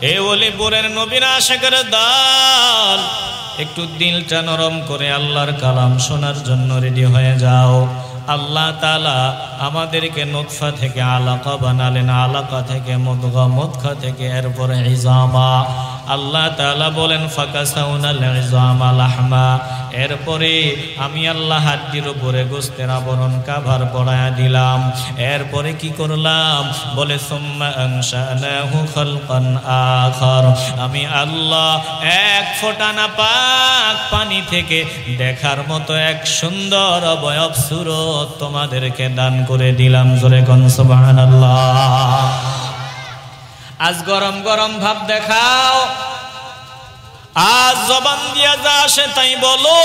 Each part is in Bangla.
এ ওলিপুরের নবীর আশিকের দল, একটু দিলটা নরম করে আল্লাহর কালাম শোনার জন্য রেডি হয়ে যাও। আল্লাহ তাআলা আমাদেরকে নুতফা থেকে আলাকা বানালেন, আলাকা থেকে মুদগা, মুদগা থেকে এরপরে ইজামা। আল্লাহ তাআলা বলেন ফাকাসাউনাল ইজামা লাহমা, এরপরে আমি আল্লাহ হাড্ডির উপরে গোশতের আবরণ কাভার পরায়া দিলাম। এরপরে কি করলাম? বলে সুম্মা আনশানাহু খালকান আখার, আমি আল্লাহ এক ফোঁটা না পাক পানি থেকে দেখার মতো এক সুন্দর অবয়ব সুরত তোমাদেরকে দান করে দিলাম। জোরে কোন সুবহানাল্লাহ। আজ গরম গরম ভাব দেখাও, আজ জবান দিয়া যা আসে তাই বলো।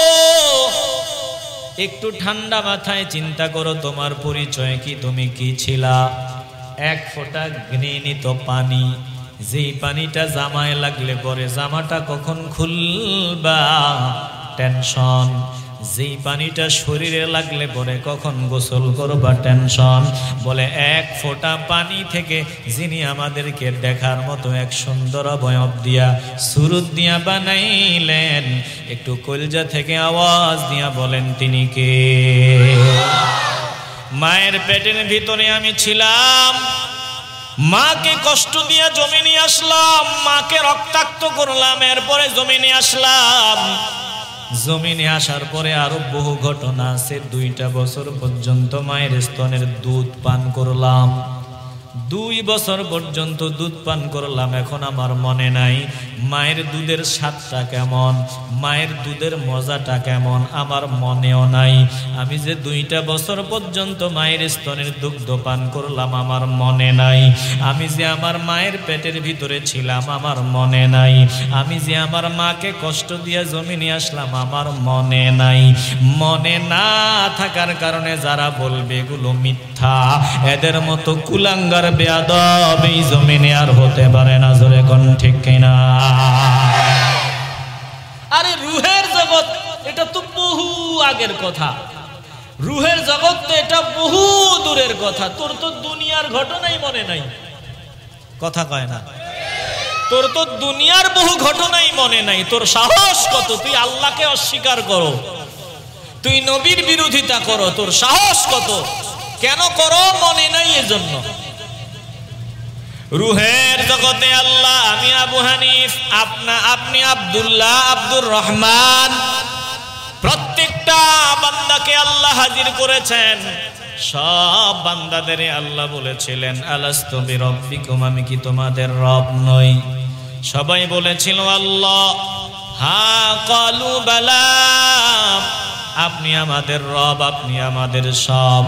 একটু ঠান্ডা মাথায় চিন্তা করো তোমার পরিচয় কি, তুমি কি ছিলা। এক ফোঁটা ঘৃণিত পানি, যেই পানিটা জামায় লাগলে পরে জামাটা কখন খুলবা টেনশন, যেই পানিটা শরীরে লাগলে পরে কখন গোসল করবা টেনশন। বলে এক ফোঁটা পানি থেকে যিনি আমাদেরকে দেখার মতো এক সুন্দর অবয়ব দিয়া সুরত দিয়া বানাইলেন, একটু কলজা থেকে আওয়াজ দিয়া বলেন তিনি কে? মায়ের পেটের ভিতরে আমি ছিলাম, মাকে কষ্ট দিয়া জমিনে আসলাম, মাকে রক্তাক্ত করলাম, এরপরে জমিনে আসলাম। জমিনে আসার পরে আরো বহু ঘটনা আছে। 2টা বছর পর্যন্ত মায়ের স্তনের দুধ পান করলাম, 2 বছর পর্যন্ত দুধ পান করলাম। এখন আমার মনে নাই মায়ের দুধের স্বাদটা কেমন, মায়ের দুধের মজাটা কেমন, আমার মনেও নাই। আমি যে 2টা বছর পর্যন্ত মায়ের স্তনের দুগ্ধ পান করলাম, আমার মনে নাই। আমি যে আমার মায়ের পেটের ভিতরে ছিলাম, আমার মনে নাই। আমি যে আমার মাকে কষ্ট দিয়ে জমিনে আসলাম, আমার মনে নাই। মনে না থাকার কারণে যারা বলবে এগুলো মিথ্যা, এদের মতো কুলাঙ্গার বেয়াদব এই জমিনে আর হতে পারে না। জোরে কোন ঠিক কিনা? আরে রুহের জগৎ এটা তো বহু আগের কথা, রুহের জগৎ তো এটা বহু দূরের কথা। তোর তো দুনিয়ার ঘটনাই মনে নাই, কথা কয় না। তোর তো দুনিয়ার বহু ঘটনাই মনে নাই। তোর সাহস কত? তুই আল্লাহকে অস্বীকার করো, তুই নবীর বিরোধিতা করো, তোর সাহস কত? কেন করো? মনে নাই এজন্য। রুহের জগতে আল্লাহ, আমি আবু হানিফ, আপনি আব্দুল্লাহ, আব্দুর রহমান, প্রত্যেকটা বান্দাকে আল্লাহ হাজির করেছেন। সব বান্দাদের আল্লাহ বলেছিলেন আলাস্তু বিরব্বিকুম, আমি কি তোমাদের রব নই? সবাই বলেছিল আল্লাহ, হ্যাঁ। ক্বালু বালা, আপনি আমাদের রব, আপনি আমাদের সব।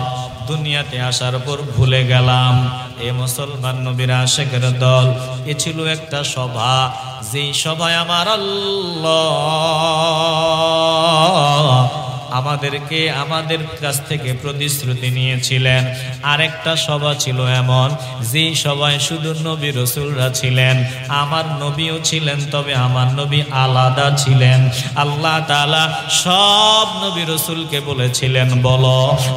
দুনিয়াতে আসার পর ভুলে গেলাম এ মুসলমান নবীর আশিকের দল। এ ছিল একটা সভা, যেই সভায় আমার আল্লাহ আমাদেরকে আমাদের কাছ থেকে প্রতিশ্রুতি নিয়েছিলেন। আরেকটা সভা ছিল এমন, যেই সভায় শুধু নবী রাসূলরা ছিলেন, আমার নবীও ছিলেন, তবে আমার নবী আলাদা ছিলেন। আল্লাহ তাআলা সব নবী রাসূলকে বলেছিলেন, বলো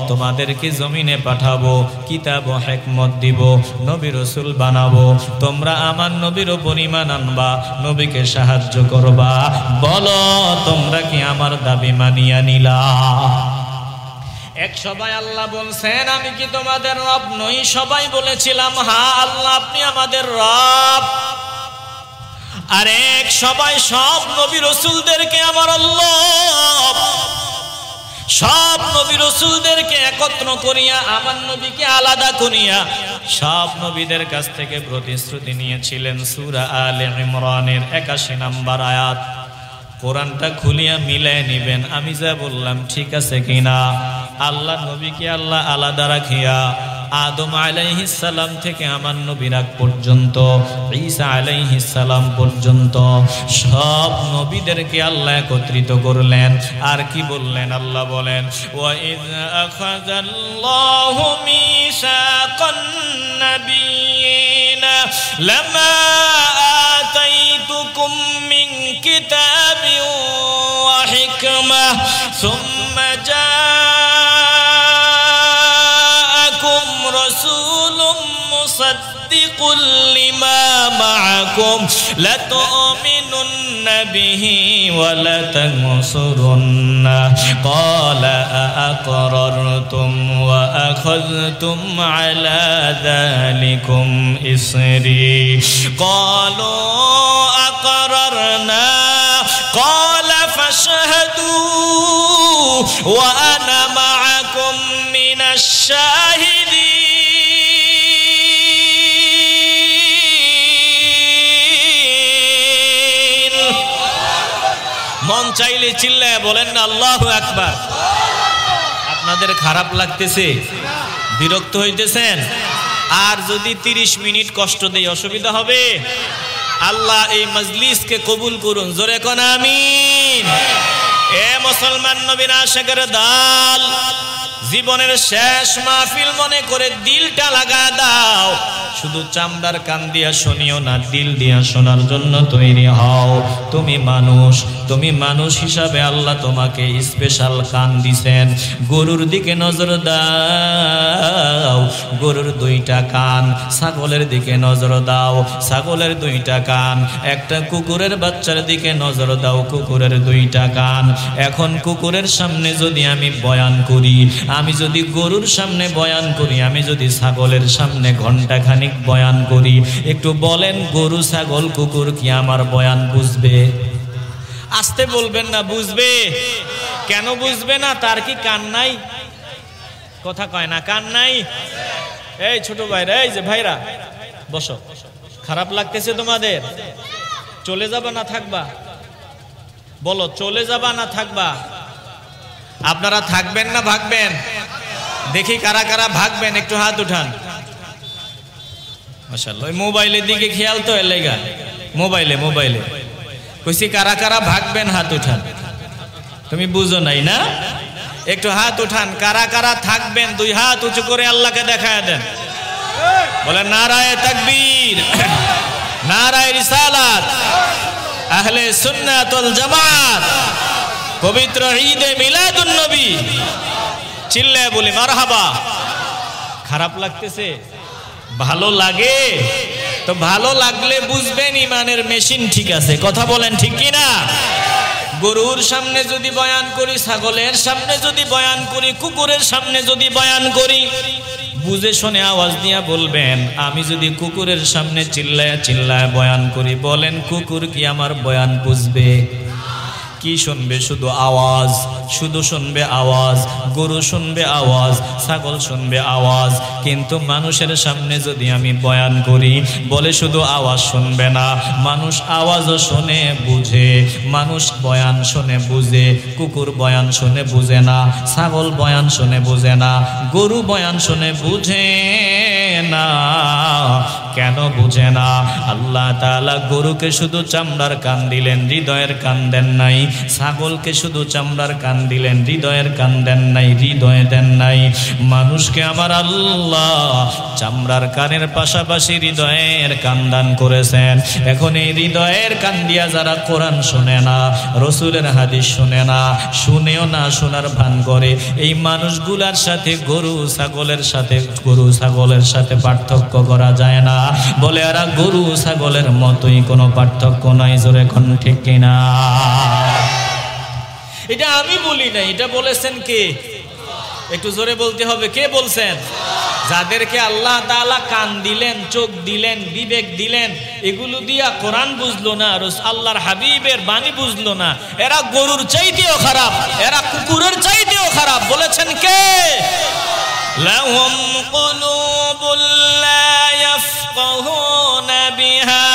তোমাদেরকে জমিনে পাঠাবো, কিতাব ও হিকমত দিব, নবী রাসূল বানাবো, তোমরা আমার নবীর উপর ঈমান আনবা, নবীকে সাহায্য করবা। বলো তোমরা কি আমার দাবি মানিয়া নিলা? এক সবাই আল্লাহ বলছেন, আমি কি তোমাদের রব নই? সবাই বলেছিলাম, হ্যাঁ আল্লাহ আপনি আমাদের রব। আর এক সবাই সব নবী রাসূলদেরকে আমার আল্লাহ, সব নবী রাসূলদেরকে একত্র করিয়া আমার নবীকে আলাদা করিয়া সব নবীদের কাছ থেকে প্রতিশ্রুতি নিয়েছিলেন। সূরা আলে ইমরানের 81 নম্বর আয়াত। কোরআনটা খুলিয়া মিলাই নিবেন, আমি যা বললাম ঠিক আছে কিনা। আল্লাহ নবীকে আল্লাহ আলাদা রাখিয়া আদম আলাইহিস সালাম থেকে আমার নবীর আগ পর্যন্ত, ঈসা আলাইহিস সালাম পর্যন্ত সব নবীদেরকে আল্লাহ একত্রিত করলেন। আর কি বললেন? আল্লাহ বলেন, ওয়া ইয আখাযাল্লাহু মিসাকান নাবিয়িনা লামা আতাইতুকুম মিন কিতাবিন ওয়া হিকমাহ সুম্মা রাসূলুম মুসাদ্দিকুল লিমা মাআকুম معكم لتؤمنن به ولتنصرنه قال أأقررتم وأخذتم على ذلكم إصري قالوا أقررنا قال فاشهدوا وأنا معكم من الشاهدين মন চাইলে চিল্লায় বলেন না আল্লাহু আকবার। আপনাদের খারাপ লাগতেছে, বিরক্ত হইতেছেন? আর যদি 30 মিনিট কষ্ট দেই অসুবিধা হবে? আল্লাহ এই মজলিসকে কবুল করুন, জোরে কোন আমিন। এ মুসলমান নবীর আশিকের দল, জীবনের শেষ মাহফিল মনে করে দিলটা লাগা দাও। শুধু চামড়ার কান দিয়া শুনিও না, দিল দিয়া শোনার জন্য তৈরি হও। তুমি মানুষ হিসাবে আল্লাহ তোমাকে স্পেশাল কান দিছেন। গরুর দিকে নজর দাও, গরুর 2টা কান। ছাগলের দিকে নজর দাও, ছাগলের 2টা কান। একটা কুকুরের বাচ্চার দিকে নজর দাও, কুকুরের 2টা কান। এখন কুকুরের সামনে যদি আমি বয়ান করি, আমি যদি গরুর সামনে বয়ান করি, আমি যদি ছাগলের সামনে ঘন্টাখানিক বয়ান করি, একটু বলেন গরু ছাগল কুকুর কি আমার বয়ান বুঝবে? আসতে বলবেন না, বুঝবে। কেন বুঝবে না? তার কি কান নাই? কথা কয় না, কান নাই। এই ছোট ভাইরা, এই যে ভাইরা বসো। খারাপ লাগতেছে তোমাদের? চলে যাবা না থাকবা? বলো, চলে যাবা না থাকবা? আপনারা থাকবেন না ভাগবেন? দেখি কারা কারা ভাগবেন, একটু হাত উঠান। মাশাআল্লাহ। ওই মোবাইলের দিকে খেয়াল তো এলাকা, মোবাইলে কইছি কারা কারা ভাগবেন, হাত উঠান। তুমি বুঝো নাই না? একটু হাত উঠান, কারা কারা থাকবেন? 2 হাত উঁচু করে আল্লাহকে দেখায় দেন। বলেন নারায়ে তাকবীর, নারায়ে রিসালাত, আহলে সুন্নাত ওয়াল জামাত, পবিত্র ঈদে মিলাদুন নবী। চিল্লায় বলি মারহাবা। খারাপ লাগতেছে? ভালো লাগে তো? ভালো লাগলে বুঝবেন ইমানের মেশিন ঠিক আছে। কথা বলেন ঠিক কিনা? গরুর সামনে যদি বয়ান করি, ছাগলের সামনে যদি বয়ান করি, কুকুরের সামনে যদি বয়ান করি, বুঝে শুনে আওয়াজ দিয়া বলবেন। আমি যদি কুকুরের সামনে চিল্লায় বয়ান করি, বলেন কুকুর কি আমার বয়ান বুঝবে? কি শুনবে? শুধু আওয়াজ, শুধু শুনবে আওয়াজ। গরু শুনবে আওয়াজ, ছাগল শুনবে আওয়াজ। কিন্তু মানুষের সামনে যদি আমি বয়ান করি, বলে শুধু আওয়াজ শুনবে না, মানুষ আওয়াজও শুনে বুঝে। মানুষ বয়ান শুনে বুঝে, কুকুর বয়ান শুনে বুঝে না, ছাগল বয়ান শুনে বুঝে না, গরু বয়ান শুনে বুঝে না। কেন বুঝে না? আল্লাহ তাআলা গরুকে শুধু চামড়ার কান দিলেন, হৃদয়ের কান দেন নাই। ছাগলকে শুধু চামড়ার কান দিলেন, হৃদয়ের কান দেন নাই, হৃদয়ে দেন নাই। মানুষকে আমার আল্লাহ চামড়ার কানের পাশাপাশি হৃদয়ের কান দান করেছেন। এখন এই হৃদয়ের কান দিয়া যারা কোরআন শোনে না, রসুলের হাদিস শোনে না, শুনেও না, শোনার ভান করে, এই মানুষগুলার সাথে গরু ছাগলের সাথে পার্থক্য করা যায় না। বলে এরা গরু ছাগলের মতোই, কোনো পার্থক্য নাই। জোরে কোন ঠিক কিনা? এটা আমি বলি না, এটা বলেছেন কে? একটু জোরে বলতে হবে, কে বলছেন? যাদেরকে আল্লাহ তাআলা কান দিলেন, চোখ দিলেন, বিবেক দিলেন, এগুলো দিয়া কোরআন বুঝলো না, আল্লাহর হাবিবের বাণী বুঝলো না, এরা গরুর চাইতেও খারাপ, এরা কুকুরের চাইতেও খারাপ। বলেছেন কে? লাহুম কুলুবুল লা ইয়াফকাহুনা বিহা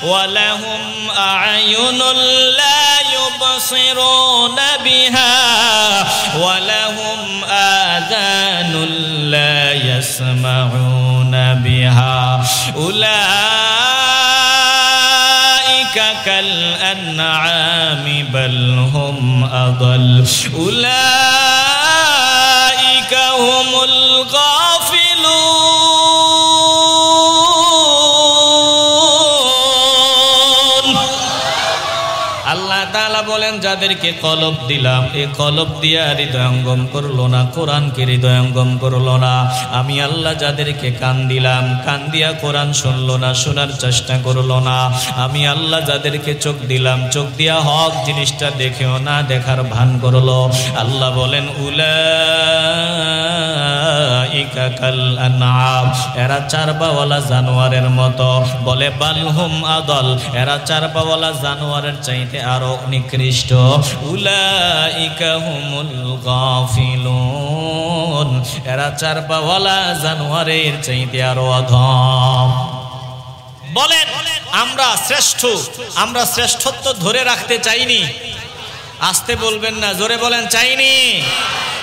ওয়া লাহুম আ'য়ুনুল লা ইউবসিরুনা বিহা ওয়া লাহুম আযানুল লা ইয়াসমাউনা বিহা উলাইকা কাল আনআমি বাল হুম আদাল উলাইকা হুমুল গাফিলুন। আল্লাহ তাআলা তাআলা বলেন যাদেরকে কলব দিলাম এই কলব দিয়া হৃদয়ঙ্গম করলো না, কোরআনকে হৃদয়ঙ্গম করলো না। আমি আল্লাহ যাদেরকে কান দিলাম কান দিয়া কোরআন শুনলো না, শোনার চেষ্টা করলো না। আমি আল্লাহ যাদেরকে চোখ দিলাম চোখ দিয়া হক জিনিসটা দেখেও না দেখার ভান করলো। আল্লাহ বলেন উলাইকা কাল আনআম, এরা চারপাওয়ালা জানোয়ারের মতো। বলে বালহুম আদল, এরা চারপাওয়ালা জানোয়ারের চাইতে আরো নিকৃষ্ট। উলাইকা হুমুল গাফিলুন, এরা চারপাওয়ালা জানোয়ারের চাইতে আরো অধম। বলেন আমরা শ্রেষ্ঠ, আমরা শ্রেষ্ঠত্ব ধরে রাখতে চাইনি? আসতে বলবেন না, জোরে বলেন চাইনি।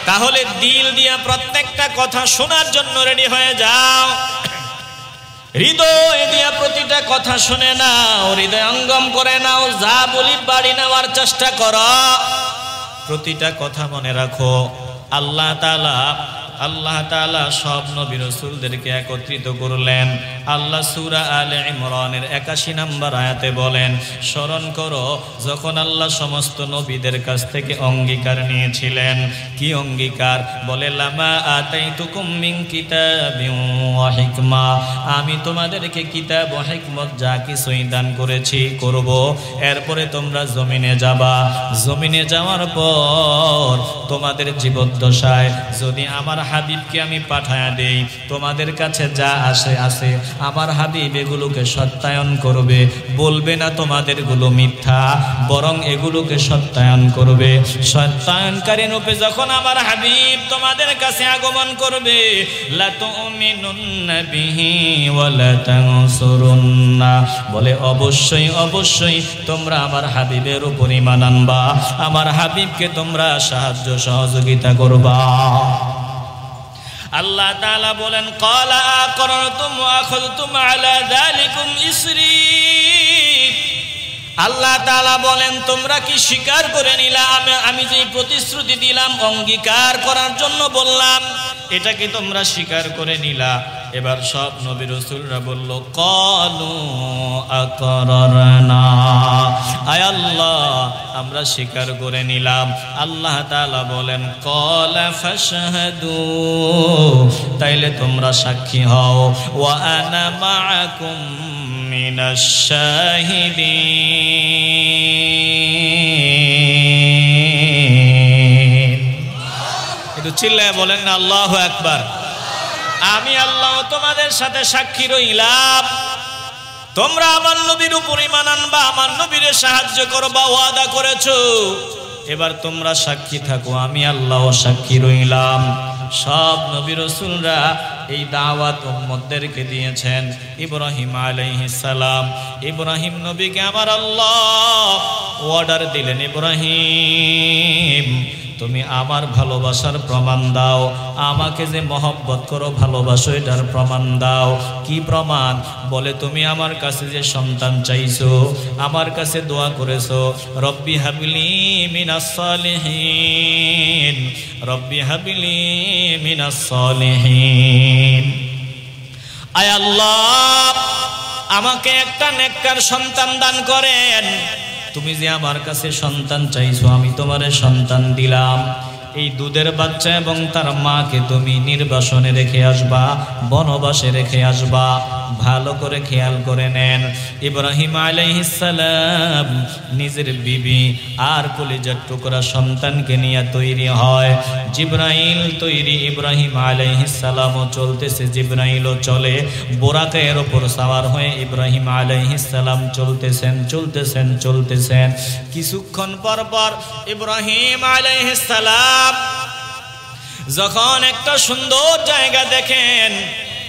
তাহলে দিল দিয়া প্রত্যেকটা কথা শোনার জন্য রেডি হয়ে যাও। হৃদয় দিয়া প্রতিটা কথা শুনে নাও, হৃদয়ঙ্গম করে নাও। যা বলি বাড়ি নেওয়ার চেষ্টা করো, প্রতিটা কথা মনে রাখো। আল্লাহ তাআলা সব নবী রাসূলদেরকে একত্রিত করলেন। আল্লাহ সূরা আলে ইমরানের ৮১ নম্বর আয়াতে বলেন, স্মরণ করো যখন আল্লাহ সমস্ত নবীদের কাছ থেকে অঙ্গীকার নিয়েছিলেন। কি অঙ্গীকার? বলে লামা আতাইতুকুম মিন কিতাবিন ওয়া হিকমা, আমি তোমাদেরকে কিতাব ও হিকমত যা কিছুই দান করেছি করব। এরপরে তোমরা জমিনে যাবা। জমিনে যাওয়ার পর তোমাদের জীবদ্দশায় যদি আমার হাবিবকে আমি পাঠায়া দেই, তোমাদের কাছে যা আসে আমার হাবিব এগুলোকে সত্যায়ন করবে, বলবে না তোমাদের গুলো মিথ্যা, বরং এগুলোকে সত্যায়ন করবে। সত্যায়নকারী রূপে যখন আমার হাবিব তোমাদের কাছে আগমন করবে, লা তুমিনুন্না বিহি ওয়া লা তানসুরুন্না, বলে অবশ্যই অবশ্যই তোমরা আমার হাবিবের উপর ঈমান আনবা, আমার হাবিবকে তোমরা সাহায্য সহযোগিতা করবা। আল্লাহ তাআলা বলেন ক্বালা আকরারতুম ওয়া আখাযতুম আলা যালিকুম ইসরি, আল্লাহ তাআলা বলেন তোমরা কি স্বীকার করে নিলা আমি যে প্রতিশ্রুতি দিলাম অঙ্গীকার করার জন্য বললাম, এটা কি তোমরা স্বীকার করে নিলা? এবার সব নবী রাসূলরা বলল ক্বালু আকরারনা, আয় আল্লাহ আমরা স্বীকার করে নিলাম। আল্লাহ তাআলা বলেন ক্বালা ফাশহাদু, তাইলে তোমরা সাক্ষী হও। ওয়া আনা মাআকুম মিনাশ শাহিদিন। একটু চিল্লায় বলেন না আল্লাহু আকবার। আমি আল্লাহ তোমাদের সাথে সাক্ষী রইলাম, তোমরা আমার নবীর উপর ঈমান আনবা, আমার নবীরে সাহায্য করবা, ওয়াদা করেছো। এবার তোমরা সাক্ষী থাকো, আমি আল্লাহ সাক্ষী রইলাম। সব নবী রাসূলরা এই দাওয়াত উম্মতদেরকে দিয়েছেন। ইব্রাহিম আলাইহিস সালাম, ইব্রাহিম নবীকে আমার আল্লাহ অর্ডার দিলেন, ইব্রাহিম তুমি আমার ভালোবাসার প্রমাণ দাও, আমাকে যে মহব্বত করো ভালোবাসো এটার প্রমাণ দাও। কি প্রমাণ? বলে তুমি আমার কাছে যে সন্তান চাইছো, আমার কাছে দোয়া করেছো, রব্বি হাবলি মিনাস সালিহিন, রব্বি হাবলি মিনাস সালিহিন। আয় আল্লাহ আমাকে একটা নেককার সন্তান দান করেন। তুমি যে আমার কাছে সন্তান চাইছো আমি তোমারে সন্তান দিলাম। এই দুধের বাচ্চা এবং তার মাকে তুমি নির্বাসনে রেখে আসবা, বনবাসে রেখে আসবা। ভালো করে খেয়াল করে নেন, ইব্রাহিম আলাইহিস সালাম নিজের বিবি আর কলিজার টুকরা সন্তানকে নিয়ে তৈরি হয়। জিবরাইল তৈরি, ইব্রাহিম আলাইহিস সালামও চলতেছে, জিবরাইলও চলে। বোরাকের ওপর সওয়ার হয়ে ইব্রাহিম আলাইহিস সালাম চলতেছেন। কিছুক্ষণ পর পর ইব্রাহিম আলাইহিস সালাম যখন একটা সুন্দর জায়গা দেখেন,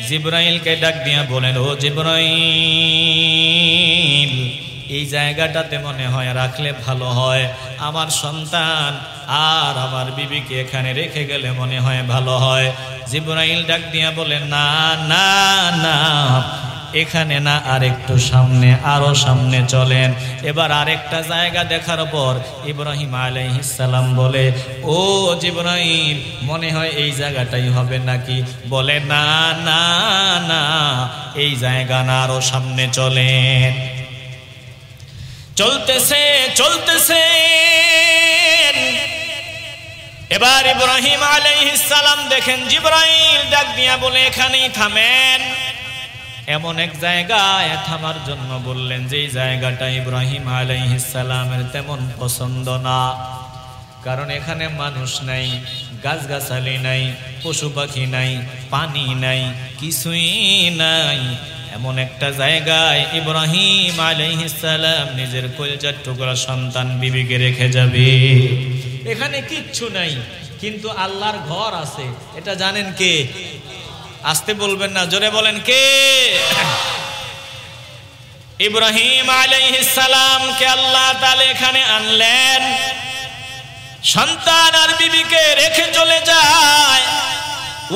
জিবরাইলকে ডাক দিয়া বলেন, ও জিবরাইল এই জায়গাটাতে মনে হয় রাখলে ভালো হয়, আমার সন্তান আর আমার বিবিকে এখানে রেখে গেলে মনে হয় ভালো হয়। জিবরাইল ডাক দিয়া বলেন, না না না, এখানে না, আর একটু সামনে, আরো সামনে চলেন। এবার আরেকটা জায়গা দেখার পর ইব্রাহিম আলাইহিস সালাম বলে, ও জিবরাইল মনে হয় এই জায়গাটাই হবে নাকি? বলে না না না, এই জায়গা না, আরো সামনে চলেন। চলতেছে চলতেছে, এবার ইব্রাহিম আলাইহিস সালাম দেখেন জিবরাইল ডাক দিয়া বলে এখানেই থামেন। এমন এক জায়গায় থামার জন্য বললেন যেই জায়গাটা ইব্রাহিম আলাইহিস সালামের তেমন পছন্দ না, কারণ এখানে মানুষ নাই, গাছগাছালি নাই, পশু পাখি নাই, পানি নাই, কিছুই নাই। এমন একটা জায়গায় ইব্রাহিম আলাইহিস সালাম নিজের কলিজার টুকরা সন্তান বিবিকে রেখে যাবে। এখানে কিচ্ছু নাই, কিন্তু আল্লাহর ঘর আছে। এটা জানেন কে? আসতে বলবেন না, জোরে বলেন কে? ইব্রাহিম আলাইহিস সালামকে আল্লাহ তাআলা এখানে আনলেন, সন্তান আর বিবিকে রেখে চলে যায়।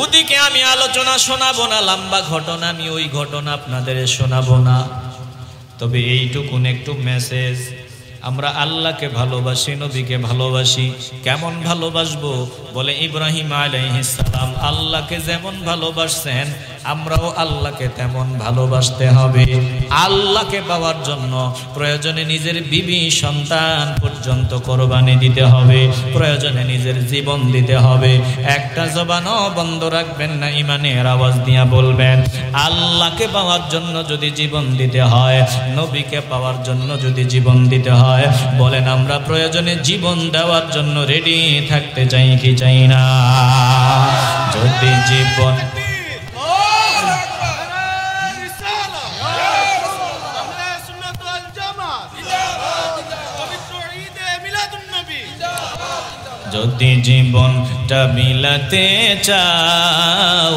ওদিকে আমি আলোচনা শোনাবো না, লম্বা ঘটনা, আমি ওই ঘটনা আপনাদের শোনাবো না। তবে এইটুকুন একটু মেসেজ, আমরা আল্লাহকে ভালোবাসি, নবীকে ভালোবাসি। কেমন ভালোবাসবো? বলে ইব্রাহিম আলাইহিস সালাম আল্লাহকে যেমন ভালোবাসছেন আমরাও আল্লাহকে তেমন ভালোবাসতে হবে। আল্লাহকে পাওয়ার জন্য প্রয়োজনে নিজের বিবি সন্তান পর্যন্ত কোরবানি দিতে হবে, প্রয়োজনে নিজের জীবন দিতে হবে। একটা জবানও বন্ধ রাখবেন না, ইমানের আওয়াজ দিয়া বলবেন আল্লাহকে পাওয়ার জন্য যদি জীবন দিতে হয়, নবীকে পাওয়ার জন্য যদি জীবন দিতে হয়, বলেন আমরা প্রয়োজনে জীবন দেওয়ার জন্য রেডি থাকতে চাই কি চাই না? যদি জীবন যদি জীবনটা বিলাতে চাও,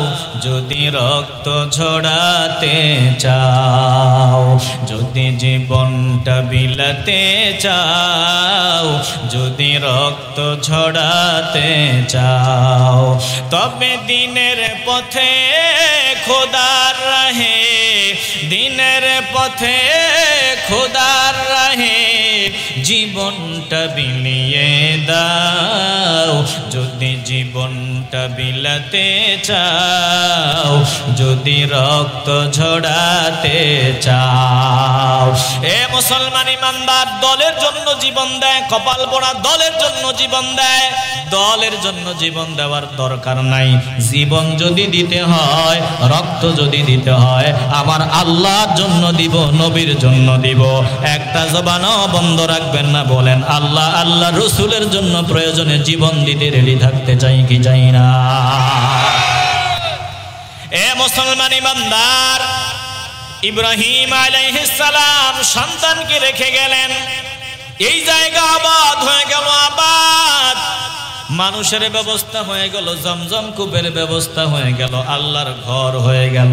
যদি রক্ত ঝরাতে চাও, যদি জীবনটা বিলাতে চাও, যদি রক্ত ঝরাতে চাও, তবে দিনের পথে খোদার রাহে, দিনের পথে খোদার রাহে জীবনটা বিলিয়ে দাও। যদি জীবনটা বিলাতে চাও, যদি রক্ত ঝরাতে চাও। এ মুসলমান ইমানদার, দলের জন্য জীবন দেয়, কপাল পোড়া দলের জন্য জীবন দেয়। দলের জন্য জীবন দেওয়ার দরকার নাই। জীবন যদি দিতে হয়, রক্ত যদি দিতে হয়, আমার আল্লাহর জন্য দিব, নবীর জন্য দিব। একটা জবানও বন্ধ রাখবেন না, বলেন আল্লাহ আল্লাহ রসুলের জন্য প্রয়োজনে জীবন দিতে রেডি থাকতে চাই কি চাই না? এ মুসলমান ইমানদার, ইব্রাহিম আলাইহিস সালাম সন্তানকে রেখে গেলেন। এই জায়গা আবাদ হয়ে গেল, আবাদ। মানুষের ব্যবস্থা হয়ে গেল, জমজম কূপের ব্যবস্থা হয়ে গেল, আল্লাহর ঘর হয়ে গেল।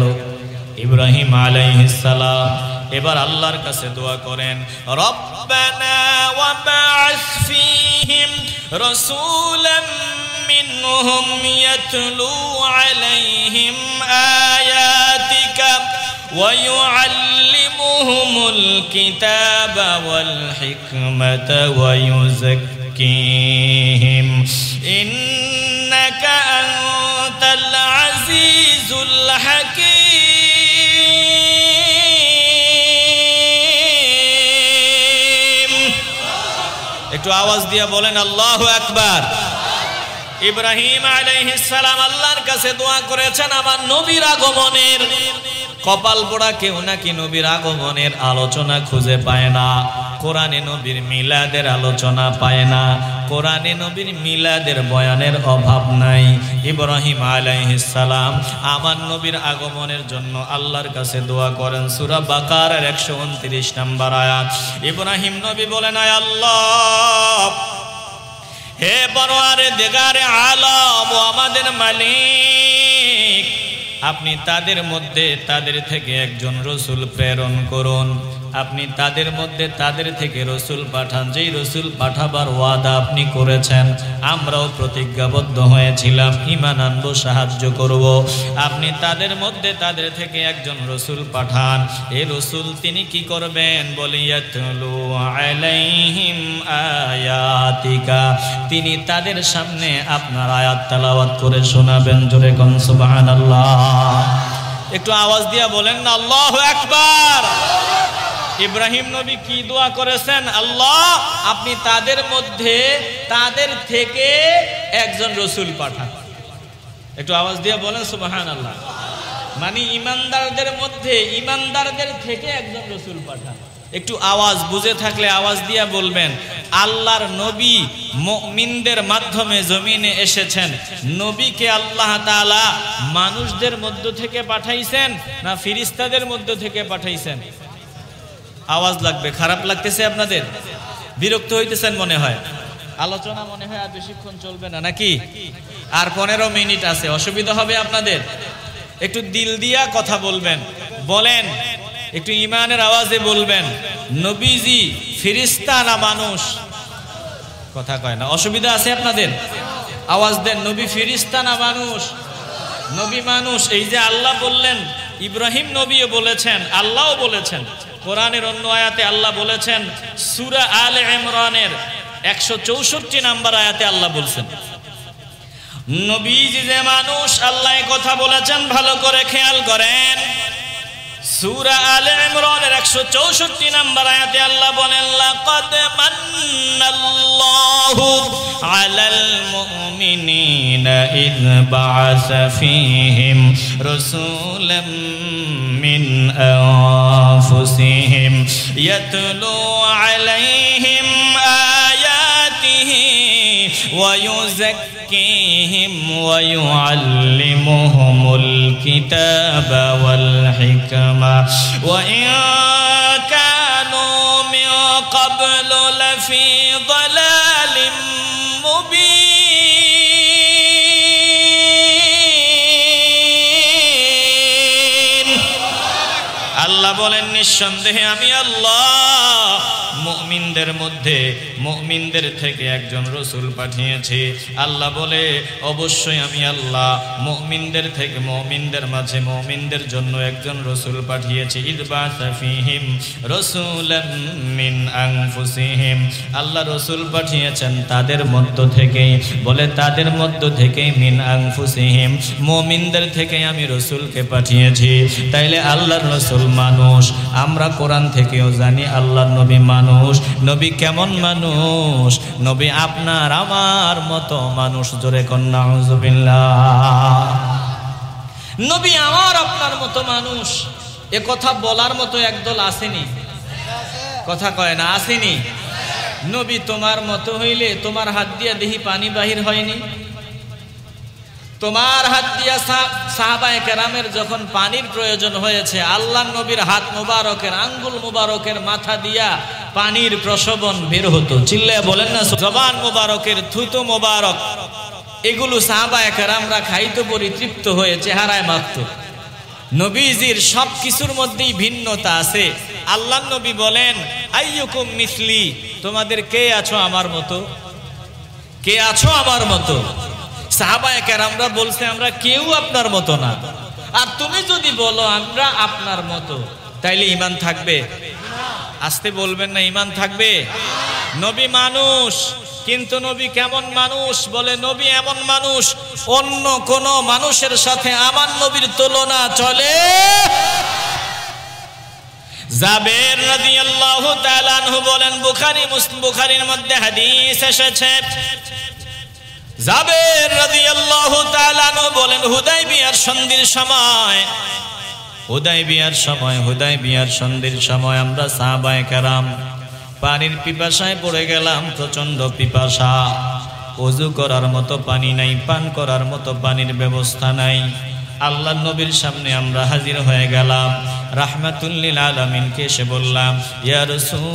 ইব্রাহিম আলাইহিস সালাম এবার আল্লাহর কাছে দোয়া করেন, রব্বানা ওয়াবআস ফীহিম রাসূলাম মিনহুম ইয়াতলু আলাইহিম আয়াতিকা ওয়া ইউআল্লিমুহুমুল কিতাবা ওয়াল হিকমাতা ওয়া ইউযাক্কিহিম ইন্নাকা আনতাল আজিজুল হাকীম। একটু আওয়াজ দিয়া বলেন আল্লাহু আকবার। ইব্রাহিম আলাইহিস সালাম আল্লাহর কাছে দোয়া করেছেন আমার নবীর আগমনের। কপাল পোড়া কেউ নাকি নবীর আগমনের আলোচনা খুঁজে পায় না, কোরআনে নবীর মিলাদের আলোচনা পায় না, কোরআনে নবীর মিলাদের বয়ানের অভাব নাই। ইব্রাহিম আলাইহিস সালাম আমার নবীর আগমনের জন্য আল্লাহর কাছে দোয়া করেন। সূরা বাকারার 129 নম্বর আয়াত। ইব্রাহিম নবী বলেন, আয় আল্লাহ, হে পরওয়ারে দিগারে আলম, ও আমাদের মালিক, আপনি তাদের মধ্যে তাদের থেকে একজন রসুল প্রেরণ করুন। আপনি তাদের মধ্যে তাদের থেকে রসুল পাঠান, যেই রসুল পাঠাবার ওয়াদা আপনি করেছেন। আমরাও প্রতিজ্ঞাবদ্ধ হয়েছিলাম ঈমান আনবো, সাহায্য করব। আপনি তাদের মধ্যে তাদের থেকে একজন রসুল পাঠান। এই রসুল তিনি কি করবেন? বলি ইয়াতলু আলাইহিম আয়াতিকা, তিনি তাদের সামনে আপনার আয়াত তেলাওয়াত করে শোনাবেন। জোরে কোন সুবহানাল্লাহ। একটু আওয়াজ দিয়া বলেন না আল্লাহু আকবার। ইব্রাহিম নবী কি দোয়া করেছেন? আল্লাহ আপনি তাদের থেকে একজন রসুল পাঠান। একটু আওয়াজ দিয়ে বলেন সুবহানাল্লাহ। মানে ইমানদারদের থেকে একজন রসুল পাঠান। একটু আওয়াজ বুঝে থাকলে আওয়াজ দিয়া বলবেন, আল্লাহর নবী মুমিনদের মাধ্যমে জমিনে এসেছেন। নবীকে আল্লাহ তাআলা মানুষদের মধ্য থেকে পাঠাইছেন না ফেরেশতাদের মধ্য থেকে পাঠাইছেন? আওয়াজ লাগবে। খারাপ লাগতেছে আপনাদের? বিরক্ত হইতেছেন মনে হয়? আলোচনা মনে হয় আর বেশিক্ষণ চলবে না নাকি? আর 15 মিনিট আছে, অসুবিধা হবে আপনাদের? একটু দিল দিয়া কথা বলবেন। বলেন, একটু ইমানের আওয়াজে বলবেন, নবীজি ফেরেশতা না মানুষ? কথা কয় না, অসুবিধা আছে আপনাদের? আওয়াজ দেন, নবী ফেরেশতা না মানুষ? নবী মানুষ। এই যে আল্লাহ বললেন, ইব্রাহিম নবীও বলেছেন, আল্লাহও বলেছেন। কোরআনের অন্য আয়াতে আল্লাহ বলেছেন, সূরা আলে ইমরানের 164 নম্বর আয়াতে আল্লাহ বলছেন নবীজি যে মানুষ। আল্লাহ কথা বলেছেন, ভালো করে খেয়াল করেন। সূরা আলে ইমরানের 164 নম্বর আয়াতে আল্লাহ বলেন, লাকাদ মান্নাল্লাহু আলাল মুমিনিনা ইয বাআসা ফীহিম রাসূলাম মিন আনফুসিহিম ইয়াতলু আলাইহিম আয়াতিহি ওয়া ইউযাক্কিহিম ওয়া ইউআল্লিমুহুমুল কিতাবা ওয়াল হিকমা ওয়া ইন কানু মিন ক্বাবলু লাফি যালালিম মুবিন। আল্লাহ বলেন, নিঃসন্দেহে আমি আল্লাহ মুমিনদের থেকে একজন রসুল পাঠিয়েছি। আল্লাহ বলে, অবশ্যই আমি আল্লাহ মুমিনদের মাঝে মুমিনদের জন্য একজন রসুল পাঠিয়েছি। ইয বাআসা ফীহিম রাসূলাম মিন আনফুসিহিম। আল্লাহ রসুল পাঠিয়েছেন তাদের মধ্য থেকেই। বলে, তাদের মধ্য থেকেই, মিন আনফুসিহিম, মুমিনদের থেকে আমি রসুলকে পাঠিয়েছি। তাইলে আল্লাহর রসুল মানুষ। আমরা কোরআন থেকেও জানি আল্লাহর নবী মানুষ। নবী কেমন মানুষ? নবী আপনার আমার মতো মানুষ। জোরে কোন নাউযুবিল্লাহ। নবী আমার আপনার মতো মানুষ। এ কথা বলার মতো একদল আসেনি? কথা কয় না, আসেনি? নবী তোমার মতো হইলে তোমার হাত দিয়া দেহি পানি বাহির হয়নি? তোমার হাত দিয়া সাহাবায়ে কেরামের যখন পানির প্রয়োজন হয়েছে, আল্লাহ নবীর হাত মুবারকের, আঙ্গুল মুবারকের মাথা দিয়া পানির প্রসবন বের হতো। চিল্লায়া বলেন না, জবান মুবারকের থুতু মুবারক, এগুলো সাহাবায়ে কেরামরা খাইতো, পরিতৃপ্ত হয়ে চেহারায় মাখত। নবীজির সব কিছুর মধ্যেই ভিন্নতা আছে। আল্লাহ নবী বলেন, আইয়ুকুম মিসলি, তোমাদের কে আছো আমার মতো? কে আছো আমার মতো? সাহাবায়ে কেরামরা বলছে, আমরা কেউ আপনার মতো না। আর তুমি যদি বলো আমরা আপনার মতো, তাইলে ঈমান থাকবে? আসতে বলবেন না, ঈমান থাকবে? নবী মানুষ, কিন্তু নবী কেমন মানুষ? বলে, নবী এমন মানুষ, অন্য কোন মানুষের সাথে আমার নবীর তুলনা চলে। জাবের রাদিয়াল্লাহু তাআলা আনহু বলেন, বুখারীর মধ্যে হাদিস এসেছে, জাবের রাদিয়াল্লাহু তাআলা আনহু বলেন, হুদায়বিয়ার সন্ধির সময় আমরা সাহাবায়ে কেরাম পানির পিপাসায় পড়ে গেলাম। প্রচন্ড পিপাসা, ওযু করার মতো পানি নাই, পান করার মতো পানির ব্যবস্থা নাই। আল্লাহ নবীর সামনে আমরা হাজির হয়ে গেলাম। রাহমাতুল লিল আলামিনকে এসে বললাম, ইয়া রাসূলুল্লাহ,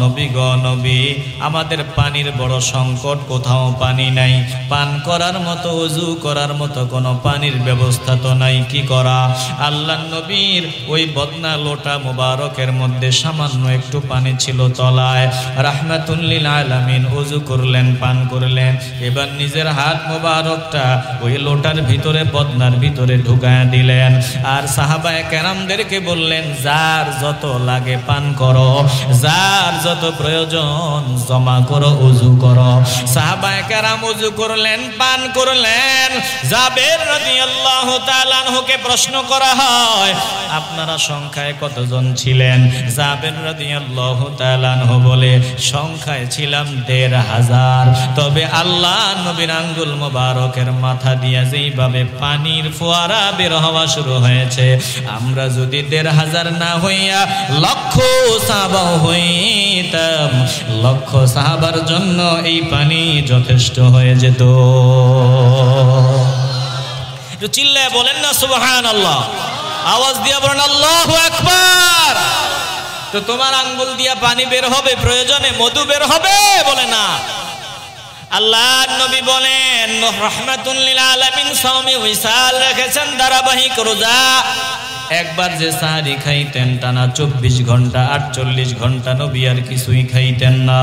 নবী গো নবী, আমাদের পানির বড় সংকট, কোথাও পানি নাই, পান করার মতো, ওযু করার মতো কোনো পানির ব্যবস্থা তো নাই, কি করা? আল্লাহ নবীর ওই বদনা লোটা মুবারকের মধ্যে সামান্য একটু পানি ছিল তলায়। রাহমাতুল লিল আলামিন ওযু করলেন, পান করলেন, এবার নিজের হাত মুবারকটা ওই লোটার ভিতরে, বদনার ভিতরে ঢুকায়া দিলেন। আর সাহাবায়ে কেরামদেরকে বললেন, যার যত লাগে পান করো, যার যত প্রয়োজন ক্ষমা করো, ওযু করো। সাহাবায়ে কেরাম ওযু করলেন, পান করলেন। জাবের রাদিয়াল্লাহু তাআলা আনহুকে প্রশ্ন করা হয়, আপনারা সংখ্যায় কতজন ছিলেন? জাবের রাদিয়াল্লাহু তাআলা আনহু বলে, সংখ্যায় ছিলাম ১৫০০। তবে আল্লাহ নবীর আঙ্গুল মোবারকের মাথা দিয়ে যেইভাবে পানির ফোয়ারা বের হওয়া শুরু হয়েছে, আমরা যদি ১৫০০ না হইয়া লক্ষ সাহাবা হইতাম, লক্ষ সাহাবার জন্য এই পানি যথেষ্ট হয়ে যেত। একটু চিল্লায় বলেন না সুবহানাল্লাহ, আওয়াজ দিয়ে বলেন আল্লাহু আকবার। তো তোমার আঙ্গুল দিয়া পানি বের হবে, প্রয়োজনে মধু বের হবে, বলে না। আল্লাহর নবী বলেন, রাহমাতুল লিল আলামিন সাওমে উইসাল রেখেছেন, ধারাবাহিক রোজা। একবার যে সাহারি খাইতেন টানা ২৪ ঘন্টা ৪৮ ঘন্টা নবী আর কিছুই খাইতেন না।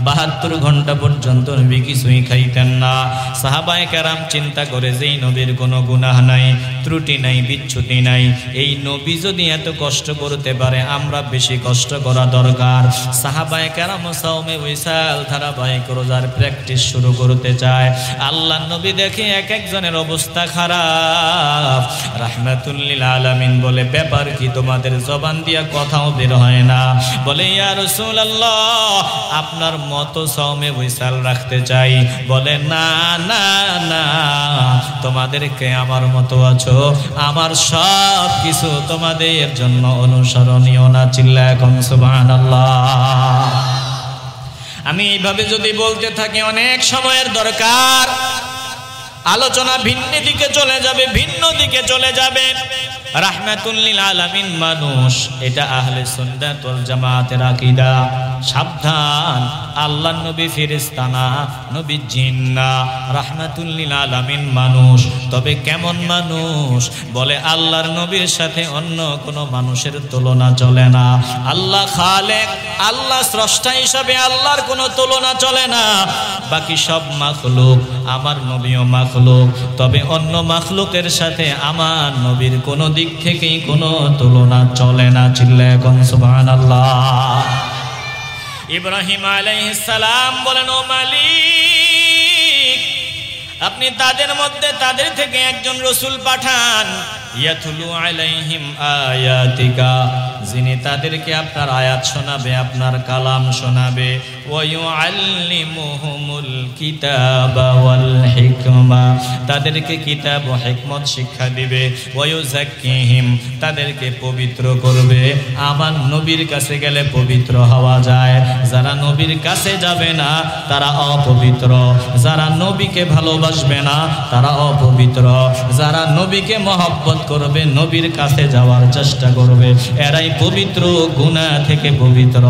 ৭২ ঘন্টা পর্যন্ত নবী কিছুই খাইতেন না। সাহাবায়ে কেরাম চিন্তা করে, যেই নবীর কোনো গুনাহ নাই, ত্রুটি নাই, বিচ্যুতি নাই, এই নবী যদি এত কষ্ট করতে পারে, আমরা বেশি কষ্ট করা দরকার। সাহাবায়ে কেরাম সাওমে উইসাল ধারাবাহিক রোজার প্র্যাকটিস শুরু করতে চায়। আল্লাহর নবী দেখে এক একজনের অবস্থা খারাপ। রাহমাতুল লিল আলামিন বলে, ব্যাপার কি, তোমাদের জবান দিয়া কথাও বের হয় না? বলে, ইয়া রাসূলুল্লাহ, আপনার মতো সাওমে উইসাল রাখতে চাই। বলে, না না না, তোমাদেরকে আমার মতো আছো, আমার সব কিছু তোমাদের জন্য অনুসরণীয় না। চিল্লায় এখন সুবহানাল্লাহ। আমি এইভাবে যদি বলতে থাকি অনেক সময়ের দরকার, আলোচনা ভিন্ন দিকে চলে যাবে, ভিন্ন দিকে চলে যাবে। রাহমাতুল লিল আলামিন মানুষ, এটা আহলে সুন্নাত ওয়াল জামাতের আকীদা। সাবধান, আল্লাহর নবী ফেরেশতা না, নবী জিন না। রাহমাতুল লিল আলামিন মানুষ, তবে কেমন মানুষ? বলে, আল্লাহর নবীর সাথে অন্য কোনো মানুষের তুলনা চলে না। আল্লাহ খালেক, আল্লাহ স্রষ্টা হিসাবে আল্লাহর কোনো তুলনা চলে না। বাকি সব মাখলুক, আমার নবীও মাখলুক, তবে অন্য মাখলুকের সাথে আমার নবীর কোনো দিক থেকেই কোনো তুলনা চলে না। চিল্লায় এখন সুবহানাল্লাহ। ইব্রাহিম আলাইহিস সালাম বলেন, ও মালিক, আপনি তাদের মধ্যে তাদের থেকে একজন রাসূল পাঠান, ইয়াতুলু আলাইহিম আয়াতিকা, যিনি তাদেরকে আপনার আয়াত শোনাবে, আপনার কালাম শোনাবে। ওয়া ইউআল্লিমুহুমুল কিতাবা ওয়াল হিকমা, তাদেরকে কিতাব ও হিকমত শিক্ষা দিবে। ওয়া ইউযাক্কিহিম, তাদেরকে পবিত্র করবে। আমার নবীর কাছে গেলে পবিত্র হওয়া যায়। যারা নবীর কাছে যাবে না তারা অপবিত্র, যারা নবীকে ভালোবাসবে না তারা অপবিত্র, যারা নবীকে মহব্বত করবে, নবীর কাছে যাওয়ার চেষ্টা করবে, এরাই পবিত্র, গুনাহ থেকে পবিত্র।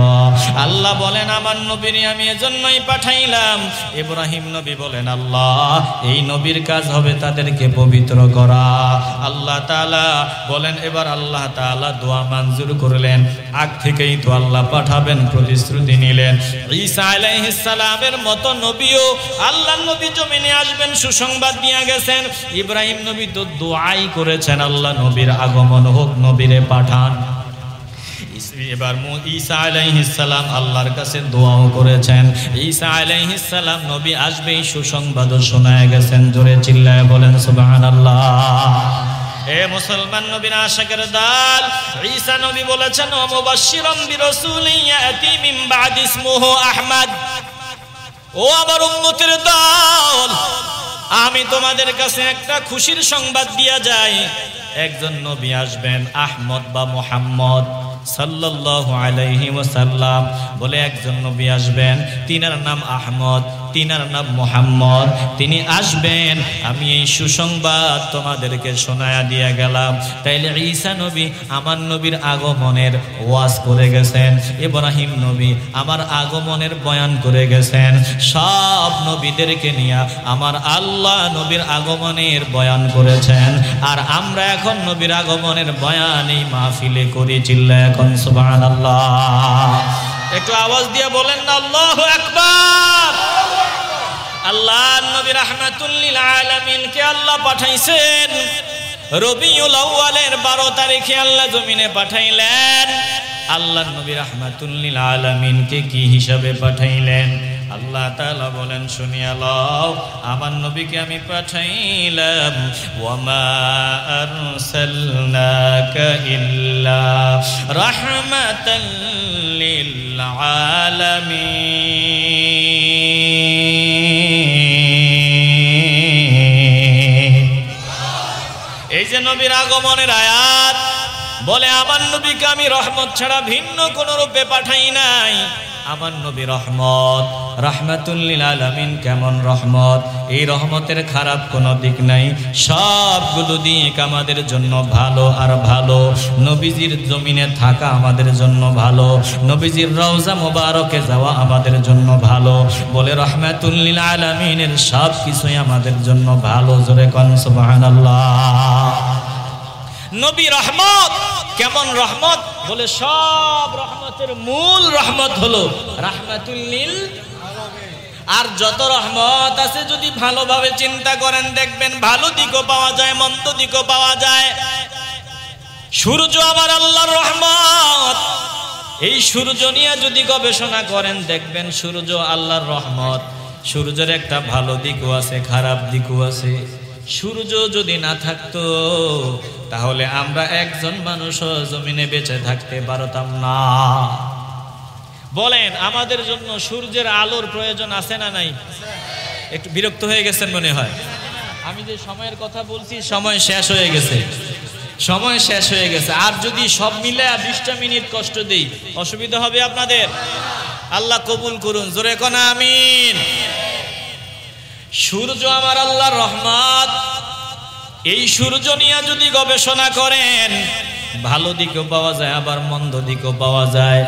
আল্লাহ বলেন, আমার নবীর আমি এজন্যই পাঠাইলাম। ইব্রাহিম নবী বলেন, আল্লাহ, এই নবীর কাজ হবে তাদেরকে পবিত্র করা। আল্লাহ তাআলা বলেন, এবার আল্লাহ তাআলা দোয়া মঞ্জুর করলেন। আগ থেকেই তো আল্লাহ পাঠাবেন প্রতিশ্রুতি নিলেন। ঈসা আলাইহিস সালামের মতো নবীও, আল্লাহর নবী জমিনে আসবেন, সুসংবাদ দিয়ে গেছেন। ইব্রাহিম নবী তো দোয়াই করেছেন, আল্লাহ নবীর আগমন হোক, নবীরে পাঠান। এবার ঈসা আলাইহিস সালাম আল্লাহর কাছে দোয়াও করেছেন। ঈসা আলাইহিস সালাম নবী আসবেই সুসংবাদও শোনায় গেছেন। জোরে চিল্লায় বলেন সুবহানাল্লাহ। এ মুসলমান নবীর আশিকের দল, ঈসা নবী বলেছেন, ও মুবাশশিরাম বিরাসূলিন ইয়াতি মিন বাদি ইসমুহু আহমদ। ও আমার উম্মতের দল, আমি তোমাদের কাছে একটা খুশির সংবাদ দিয়া যাই। একজন নবী আসবেন, আহমদ বা মুহাম্মদ সাল্লাল্লাহু আলাইহি ওয়াসাল্লাম বলে একজন নবী আসবেন, তিনার নাম আহমদ, তিনার নাম মুহাম্মদ। তিনি আসবেন, আমি এই সুসংবাদ তোমাদেরকে শোনায়া দিয়ে গেলাম। তাইলে ঈসা নবী আমার নবীর আগমনের ওয়াজ করে গেছেন, ইব্রাহিম নবী আমার আগমনের বয়ান করে গেছেন। সব নবীদেরকে নিয়ে আমার আল্লাহ নবীর আগমনের বয়ান করেছেন। আর আমরা এখন নবীর আগমনের বয়ান এই মাহফিলে করি। চিল্লায় এখন সুবহানাল্লাহ। একটু আওয়াজ দিয়ে বলেন না আল্লাহু আকবার। আল্লাহ নবী রাহমাতুল লিল আলামিন কে আল্লাহ পাঠাইছেন। রবিউল আউয়ালের 12 তারিখে আল্লাহ জমিনে পাঠাইলেন। আল্লাহ নবী রাহমাতুল লিল আলামিন কে কি হিসাবে পাঠাইলেন? আল্লাহ তাআলা বলেন শুনিয়া লও, আমার নবীকে আমি পাঠাইলাম ওয়ামা আরসালনাকা ইল্লা রাহমাতাল লিল আলামিন। এই যে নবীর আগমনের আয়াত বলে আমার নবীকে আমি রহমত ছাড়া ভিন্ন কোন রূপে পাঠাই নাই। আমার নবী রহমত, রাহমাতুল লিল আলামিন। কেমন রহমত? এই রহমতের খারাপ কোনো দিক নাই, সবগুলো দিক আমাদের জন্য ভালো আর ভালো। নবীজির জমিনে থাকা আমাদের জন্য ভালো, নবীজির রওজা মোবারকে যাওয়া আমাদের জন্য ভালো। বলে রাহমাতুল লিল আলামিনের সব কিছুই আমাদের জন্য ভালো। জোরে কোন সুবহানাল্লাহ। নবী রহমত। কেমন রহমত? বলে সব রহমতের মূল রহমত হলো রাহমাতুল লিল আলামিন। আর যত রহমত আছে যদি ভালোভাবে চিন্তা করেন দেখবেন ভালো দিকও পাওয়া যায়, মন্দ দিকও পাওয়া যায়। সূর্য আমার আল্লাহর রহমত। এই সূর্য নিয়ে যদি গবেষণা করেন দেখবেন সূর্য আল্লাহর রহমত। সূর্যের একটা ভালো দিকও আছে, খারাপ দিকও আছে। সূর্য যদি না থাকতো তাহলে আমরা একজন মানুষও জমিনে বেঁচে থাকতে পারতাম না। বলেন আমাদের জন্য সূর্যের আলোর প্রয়োজন আছে না নাই? একটু বিরক্ত হয়ে গেছেন মনে হয়। আমি যে সময়ের কথা বলছি সময় শেষ হয়ে গেছে, সময় শেষ হয়ে গেছে। আর যদি সব মিলে 20টা মিনিট কষ্ট দেই অসুবিধা হবে আপনাদের? আল্লাহ কবুল করুন। জোরে কোন আমিন। সূর্য আমার আল্লাহর রহমত। এই সূর্য নিয়ে যদি গবেষণা করেন ভালো দিকও পাওয়া যায় আবার মন্দ দিকও পাওয়া যায়।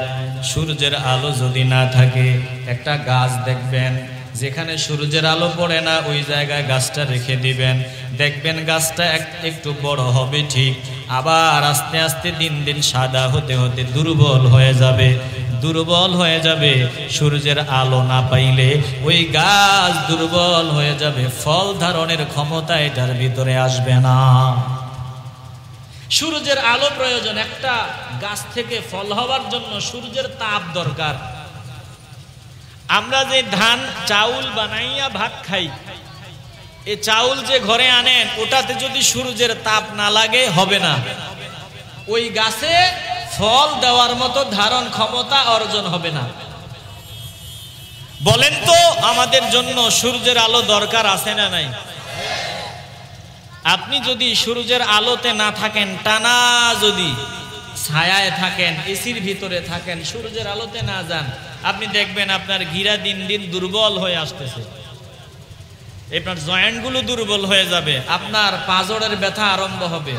সূর্যের আলো যদি না থাকে, একটা গাছ দেখবেন যেখানে সূর্যের আলো পড়ে না ওই জায়গায় গাছটা রেখে দিবেন, দেখবেন গাছটা একটু বড় হবে ঠিক, আবার আস্তে আস্তে দিন দিন সাদা হতে হতে দুর্বল হয়ে যাবে। দুর্বল হয়ে যাবে, সূর্যের আলো না পাইলে ওই গাছ দুর্বল হয়ে যাবে, ফল ধারণের ক্ষমতা এটার ভিতরে আসবে না। সূর্যের আলো প্রয়োজন। একটা গাছ থেকে ফল হওয়ার জন্য সূর্যের তাপ দরকার। আমরা যে ধান চাউল বানাইয়া ভাত খাই, এই চাউল যে ঘরে আনেন ওটাতে যদি সূর্যের তাপ না লাগে হবে না, ওই গাছে ফল দেওয়ার মতো ধারণ ক্ষমতা অর্জন হবে না। বলেন তো আমাদের জন্য সূর্যের আলো দরকার আছে না নাই? আপনি যদি সূর্যের আলোতে না থাকেন, টানা যদি ছায়ায় থাকেন, এসির ভিতরে থাকেন, সূর্যের আলোতে না যান, আপনি দেখবেন আপনার গিরা দিন দিন দুর্বল হয়ে আসতেছে। আপনার জয়েন্টগুলো দুর্বল হয়ে যাবে, আপনার পাঁজরের ব্যথা আরম্ভ হবে,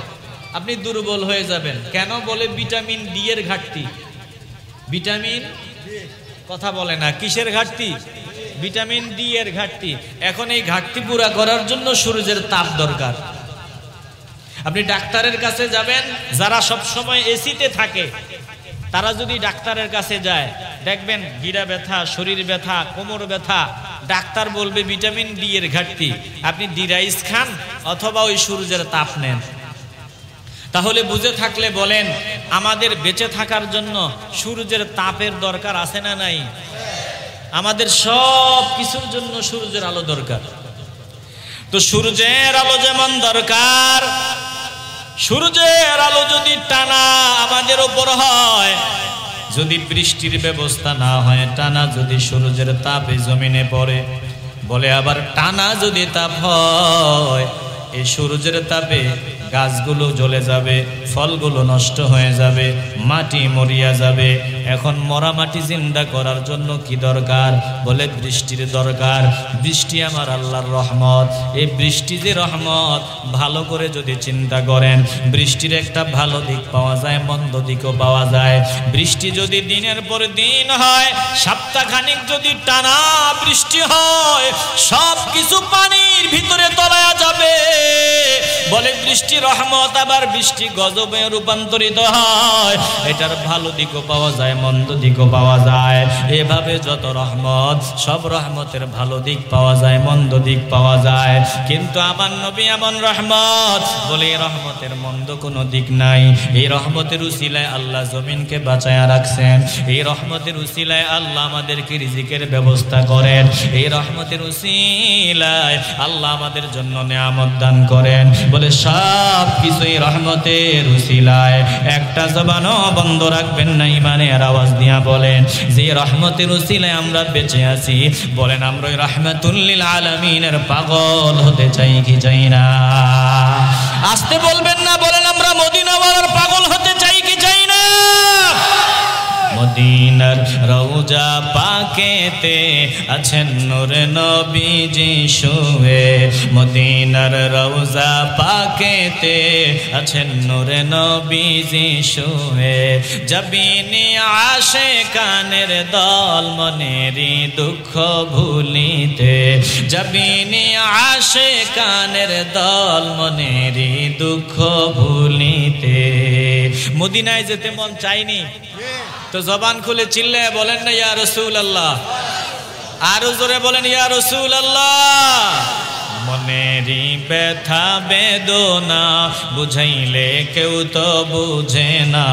আপনি দুর্বল হয়ে যাবেন। কেন? বলে ভিটামিন ডি এর ঘাটতি। ভিটামিন কথা বলে না, কিসের ঘাটতি? ভিটামিন ডি এর ঘাটতি। এখন এই ঘাটতি পুরা করার জন্য সূর্যের তাপ দরকার। আপনি ডাক্তারের কাছে যাবেন, যারা সব সময় এসিতে থাকে তারা যদি ডাক্তারের কাছে যায় দেখবেন গিরা ব্যথা, শরীর ব্যথা, কোমর ব্যথা, ডাক্তার বলবে ভিটামিন ডি এর ঘাটতি। আপনি ডি রাইস খান অথবা ওই সূর্যের তাপ নেন। তাহলে বুঝে থাকলে বলেন আমাদের বেঁচে থাকার জন্য সূর্যের তাপের দরকার আছে না নাই? আমাদের সব কিছুর জন্য সূর্যের আলো দরকার। তো সূর্যের আলো যেমন দরকার, সূর্যের আলো যদি টানা আমাদের উপর হয়, যদি বৃষ্টির ব্যবস্থা না হয়, টানা যদি সূর্যের তাপে জমিনে পড়ে, বলে আবার টানা যদি তাপ হয়, এই সূর্যের তাপে গাছগুলো জ্বলে যাবে, ফলগুলো নষ্ট হয়ে যাবে, মাটি মরিয়া যাবে। এখন মরা মাটি জিন্দা করার জন্য কি দরকার? বলে বৃষ্টির দরকার। বৃষ্টি আমার আল্লাহর রহমত। এই বৃষ্টি যে রহমত, ভালো করে যদি চিন্তা করেন বৃষ্টির একটা ভালো দিক পাওয়া যায়, মন্দ দিকও পাওয়া যায়। বৃষ্টি যদি দিনের পর দিন হয়, সপ্তাহখানিক যদি টানা বৃষ্টি হয়, সব কিছু পানির ভিতরে তলায়া যাবে। বলে বৃষ্টি রহমত, আবার বৃষ্টি গজবে রূপান্তরিত হয়। এটার ভালো দিকও পাওয়া যায়, মন্দ দিকও পাওয়া যায়। এভাবে যত রহমত, সব রহমতের ভালো দিক পাওয়া যায়, মন্দ দিক পাওয়া যায়। কিন্তু আমার নবী এমন রহমত, বলে এই রহমতের মন্দ কোনো দিক নাই। এই রহমতের উসিলায় আল্লাহ জমিনকে বাঁচায়া রাখছেন। এই রহমতের উসিলায় আল্লাহ আমাদেরকে রিজিকের ব্যবস্থা করেন। এই রহমতের উসিলায় আল্লাহ আমাদের জন্য নিয়ামত দান করেন। বলে সব কিছুই রহমতের উসিলায়। একটা জবানও বন্ধ রাখবেন না, ইমানের আওয়াজ দিয়া বলেন যে রহমতের উসিলায় আমরা বেঁচে আছি। বলেন আমরা ওই রাহমাতুল লিল আলামিনের পাগল হতে চাই কি চাই না? আসতে বলবেন না, বলেন আমরা মদিনাওয়ালার পাগল হতে চাই কি চাই না? মদিনার রওজা পাকেতে আছেন নূর নবীজি শুয়ে। মদিনার রওজা পাকেতে আছেন নূর নবীজি শুয়ে। জবিনি আশিকানের দল মনেরি দুঃখ ভুলিতে। জবিনি আশিকানের দল মনেরি দুঃখ ভুলিতে। মদিনায় যেতে মন চাইনি তো জবান খুলে চিল্লায় বলেন না ইয়া রাসূলুল্লাহ। আরো জোরে বলেন ইয়া রাসূলুল্লাহ। মনেরি ব্যথা বেদনা বুঝাইলে কেউ তো বুঝে না।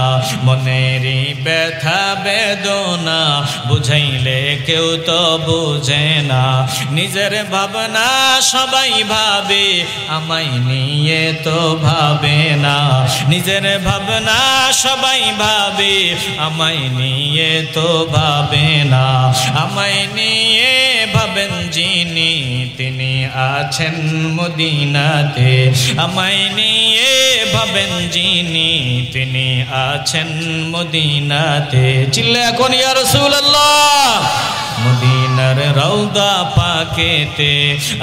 মনেরি ব্যথা বেদনা বুঝাইলে কেউ তো বুঝে না। নিজের ভাবনা সবাই ভাবে, আমায় নিয়ে তো ভাবে না। নিজের ভাবনা সবাই ভাবে, আমায় নিয়ে তো ভাবে না। আমায় নিয়ে ভাবেন যিনি, তিনি আছেন মদিনাতে। আমায় নিয়ে ভাবেন যিনি, তিনি আছেন মদিনাতে। চিল্লা এখন ইয়া রাসূলুল্লাহ। মদিনার রওজা পাকেতে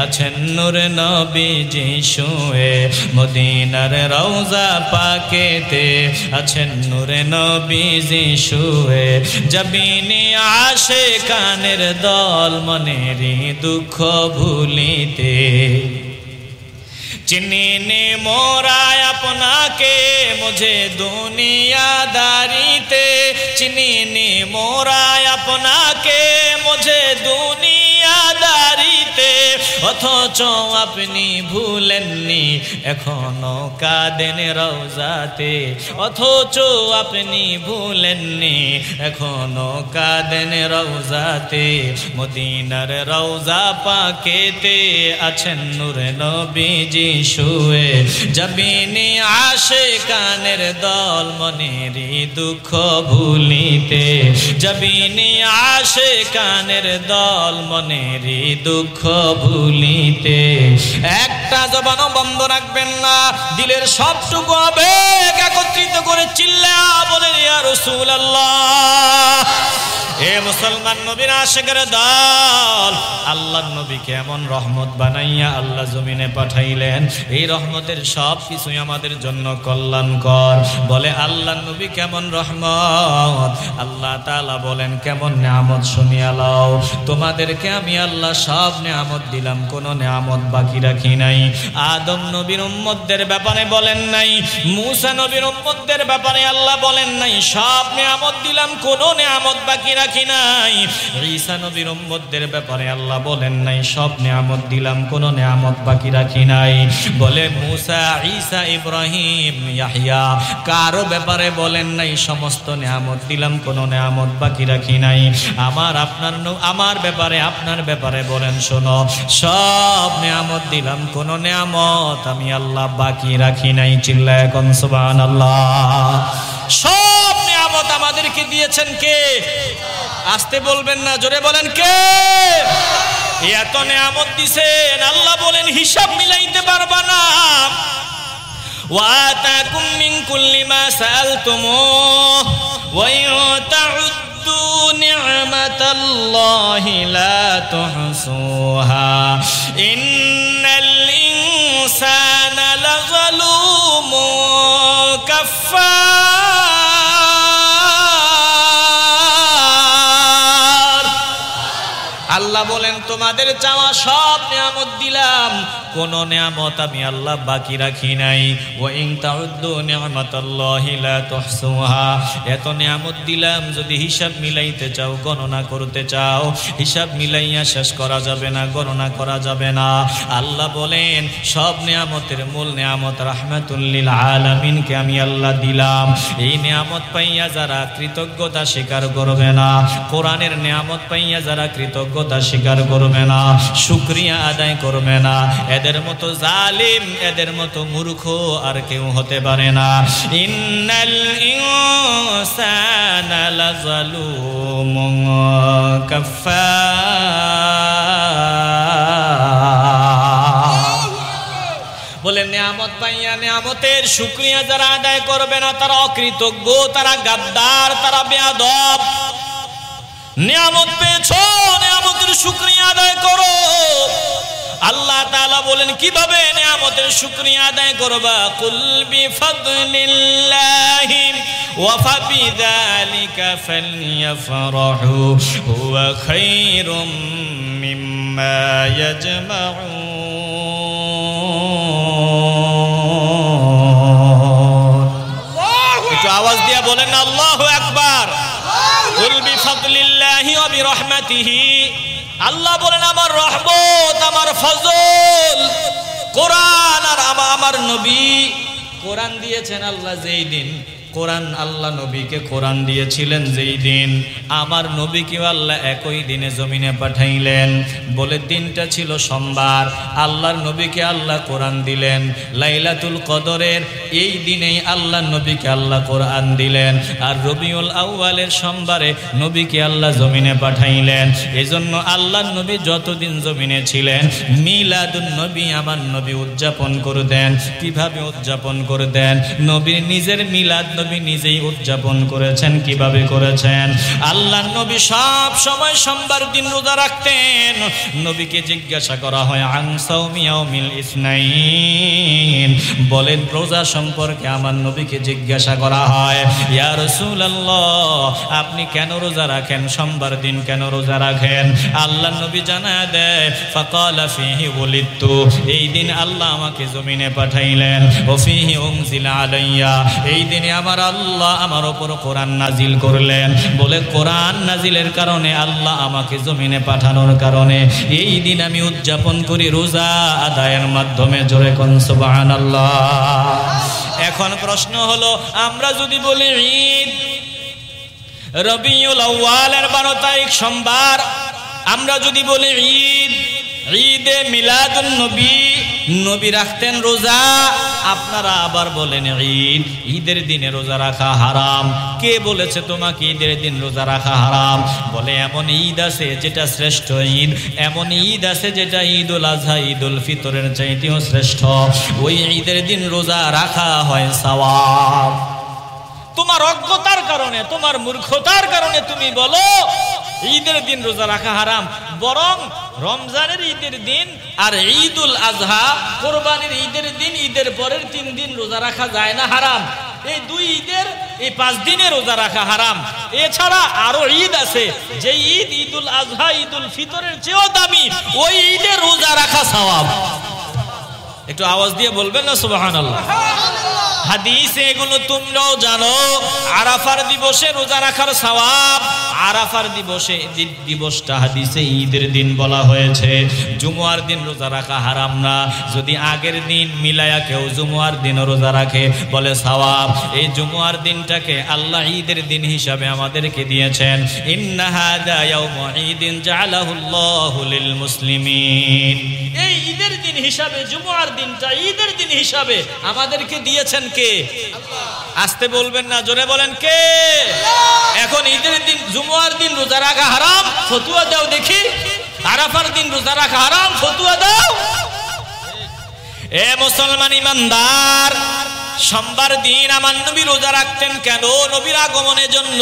আছেন নূর নবীজি শুয়ে। মদিনার রওজা পাকেতে আছেন নূর নবীজি শুয়ে। জবিনি আশিকানের দল মনেরি দুঃখ ভুলিতে। চিনিনি মোরা আপনাকে মুঝে দুনিয়াদারিতে। চিনিনি মোরা আপনাকে মুঝে দুনিয়াদারিতে। অথচ আপনি ভুলেননি এখনো কাঁদেন রওজাতে। অথচ আপনি ভুলেননি এখনো কাঁদেন রওজাতে। মদিনার রওজা পাকেতে আছেন নূর নবীজি শুয়ে। জবিনি আশিকানের দল মনেরি দুঃখ ভুলিতে। জবিনি আশিকানের দল মনেরি দুঃখ ভুলিতে। একটা জবানও বন্ধ রাখবেন না, দিলের সবটুকু আবেগ একত্রিত করে চিল্লা বলেন ইয়া রাসূলুল্লাহ। এ মুসলমান নবীর আশিকের দল, আল্লাহর নবীকে এমন রহমত বানাইয়া আল্লাহ জমিনে পাঠাইলেন। এই রহমতের সব কিছুই আমাদের জন্য কল্যাণকর। বলে আল্লাহর নবী কেমন রহমত। আল্লাহ তাআলা বলেন কেমন নিয়ামত শুনিয়া লও। তোমাদেরকে আমি আল্লাহ সব নিয়ামত দিলাম, কোনো নিয়ামত বাকি রাখি নাই। আদম নবীর উম্মতদের ব্যাপারে বলেন নাই, মূসা নবীর উম্মতদের ব্যাপারে আল্লাহ বলেন নাই সব নিয়ামত দিলাম, কোনো নিয়ামত বাকি রাখি নাই। ঈসা নবীর উম্মতদের ব্যাপারে আল্লাহ বলেন নাই সব নিয়ামত দিলাম, কোনো নিয়ামত বাকি রাখি নাই। বলে মূসা, ঈসা, ইব্রাহিম, ইয়াহইয়া কারো ব্যাপারে বলেন নাই সমস্ত নিয়ামত দিলাম, কোনো নিয়ামত বাকি রাখি নাই। আমার ব্যাপারে আপনার ব্যাপারে বলেন শোনো, সব নিয়ামত দিলাম, কোনো নিয়ামত আমি আল্লাহ বাকি রাখি নাই। চিল্লায় এখন সুবহানাল্লাহ। সব নিয়ামত আমাদেরকে দিয়েছেন কে? আসতে বলবেন না, জোরে বলেন কে? এত নিয়ামত দিছেন, আল্লাহ বলেন হিসাব মিলাইতে পারবা না। ওয়াতাকুম মিন কুল্লি মা সাআলতুমুহ ওয়া ইয়াতাউদ্দু নি'মাতাল্লাহি লা তুহসুহা ইন্নাল ইনসানা লাযালুমুন কাফফার। আল্লাহ বলেন তোমাদের চাওয়া সব নিয়ামত দিলাম, কোন নিয়ামত আমি আল্লাহ বাকি রাখি নাই। ওয়া ইন তাউদ্দু নি'মাতাল্লাহি লা তুহসুহা, এত নিয়ামত দিলাম, যদি হিসাব মিলাইতে চাও, গণনা করতে চাও, হিসাব মিলাইয়া শেষ করা যাবে না, গণনা করা যাবে না। আল্লাহ বলেন সব নিয়ামতের মূল নিয়ামত রাহমাতুল লিল আলামিনকে আমি আল্লাহ দিলাম। এই নিয়ামত পাইয়া যারা কৃতজ্ঞতা স্বীকার করবে না, কোরআনের নিয়ামত পাইয়া যারা কৃতজ্ঞতা স্বীকার করবে না, শুকরিয়া আদায় করবে না, এদের মতো জালিম, এদের মতো মূর্খ আর কেউ হতে পারে না। ইন্নাল ইনসানা লাযালুমুন কাফফার। বলে নিয়ামত পাইয়া নিয়ামতের শুকরিয়া যারা আদায় করবে না, তারা অকৃতজ্ঞ, তারা গাদ্দার, তারা বেয়াদব। নিয়ামত পেয়েছো, নিয়ামতের শুকরিয়া আদায় করো। আল্লাহ তাআলা বলেন কিভাবে নিয়ামতের শুকরিয়া আদায় করবা? কুল বিফাদলিল্লাহি ওয়া ফাবিযালিকা ফালইফরাহু হুয়া খায়রুম মিম্মা ইয়াজমাউন। একটু আওয়াজ দিয়ে বলেন আল্লাহু আকবার। কুল বিফাদলিল্লাহি ওয়া বিরহমাতিহি, আল্লাহ বলেন আমার রহমত, আমার ফজল, কোরআন আর আমার নবী। কোরআন দিয়েছেন আল্লাহ যেই দিন, কোরআন আল্লাহ নবীকে কোরআন দিয়েছিলেন যেই দিন, আমার নবীকেও আল্লাহ একই দিনে জমিনে পাঠাইলেন। বলে দিনটা ছিল সোমবার, আল্লাহর নবীকে আল্লাহ কোরআন দিলেন লাইলাতুল কদরের এই দিনেই আল্লাহ নবীকে আল্লাহ কোরআন দিলেন। আর রবিউল আউয়ালের সোমবারে নবীকে আল্লাহ জমিনে পাঠাইলেন। এজন্য আল্লাহর নবী যতদিন জমিনে ছিলেন মিলাদুন নবী আমার নবী উদযাপন করে দেন। কিভাবে উদযাপন করে দেন? নবীর নিজের মিলাদ নবী নিজেই উদযাপন করেছেন। কিভাবে করেছেন? আল্লাহর নবী সব সময় সোমবার দিন রোজা রাখতেন। নবীকে জিজ্ঞাসা করা হয় আন সাওমি ইয়াউমিল ইসনাইন, বলেন রোজা সম্পর্কে আমার নবীকে জিজ্ঞাসা করা হয়, ইয়া রাসূলুল্লাহ আপনি কেন রোজা রাখেন, সোমবার দিন কেন রোজা রাখেন? আল্লাহর নবী জানায় দেয় ফাকালা ফিহি ওয়ালিদতু, এই দিন আল্লাহ আমাকে জমিনে পাঠাইলেন। ও ফিহি উনজিলা আলাইয়া, এই দিনে আমার আল্লাহ আমার উপর কোরআন নাজিল করলেন। বলে কোরআন নাজিলের কারণে আল্লাহ আমাকে জমিনে পাঠানোর কারণে এই দিন আমি উদযাপন করি রোজা আদায়ের মাধ্যমে। জোরে কোন সুবহানাল্লাহ। এখন প্রশ্ন হলো, আমরা যদি বলি ঈদ রবিউল আউয়ালের 12 তারিখ সোমবার, আমরা যদি বলি ঈদ, ঈদে মিলাদুন নবী, নবী রাখতেন রোজা, আপনারা আবার বলেন ঈদ, ঈদের দিনে রোজা রাখা হারাম। কে বলেছে তোমাকে ঈদের দিন রোজা রাখা হারাম? বলে এমন ঈদ আছে যেটা শ্রেষ্ঠ ঈদ, এমন ঈদ আছে যেটা ঈদুল আজহা ঈদুল ফিতরের চাইতেও শ্রেষ্ঠ। ওই ঈদের দিন রোজা রাখা হয় সওয়াব। তোমার অজ্ঞতার কারণে, তোমার মূর্খতার কারণে তুমি বলো ঈদের দিন রোজা রাখা হারাম। বরং রমজানের ঈদের দিন আর ঈদুল আজহা কোরবানির ঈদের দিন, ঈদের পরের 3 দিন রোজা রাখা যায় না, হারাম। এই 2 ঈদের এই 5 দিনে রোজা রাখা হারাম। এছাড়া আরো ঈদ আছে, যে ঈদ ঈদুল আজহা ঈদুল ফিতরের চেয়েও দামি, ওই ঈদে রোজা রাখা সওয়াব। একটু আওয়াজ দিয়ে বলবেন না সুবহানাল্লাহ। হাদিসে এগুলো তোমরাও জানো। আরাফার দিবসে রোজা রাখার সওয়াব, আরাফার দিবসটা হাদিসে ঈদের দিন বলা হয়েছে। জুমুয়ার দিন রোজা রাখা হারাম না। যদি আগের দিন মিলায়া কেউ জুমুয়ার দিন রোজা রাখে, বলে সওয়াব। এই জুমুয়ার দিনটাকে আল্লাহ ঈদের দিন হিসাবে আমাদেরকে দিয়েছেন। ইন্না হাযা ইয়াউমু ঈদিন জাআলাহুল্লাহু লিল মুসলিমিন, এই ঈদের দিন হিসাবে জুমুয়ার দিনটা ঈদের দিন হিসাবে আমাদেরকে দিয়েছেন কে? আল্লাহ। আসতে বলবেন না, জোরে বলেন কে? এখন ঈদের দিন জুমুয়ার দিন রোজা রাখা হারাম, ফতোয়া দাও দেখি। আরাফার দিন রোজা রাখা হারাম, ফতোয়া দাও। এ মুসলমান ইমানদার, সোমবার দিন আমার নবী রোজা রাখতেন কেন? নবীর আগমনের জন্য।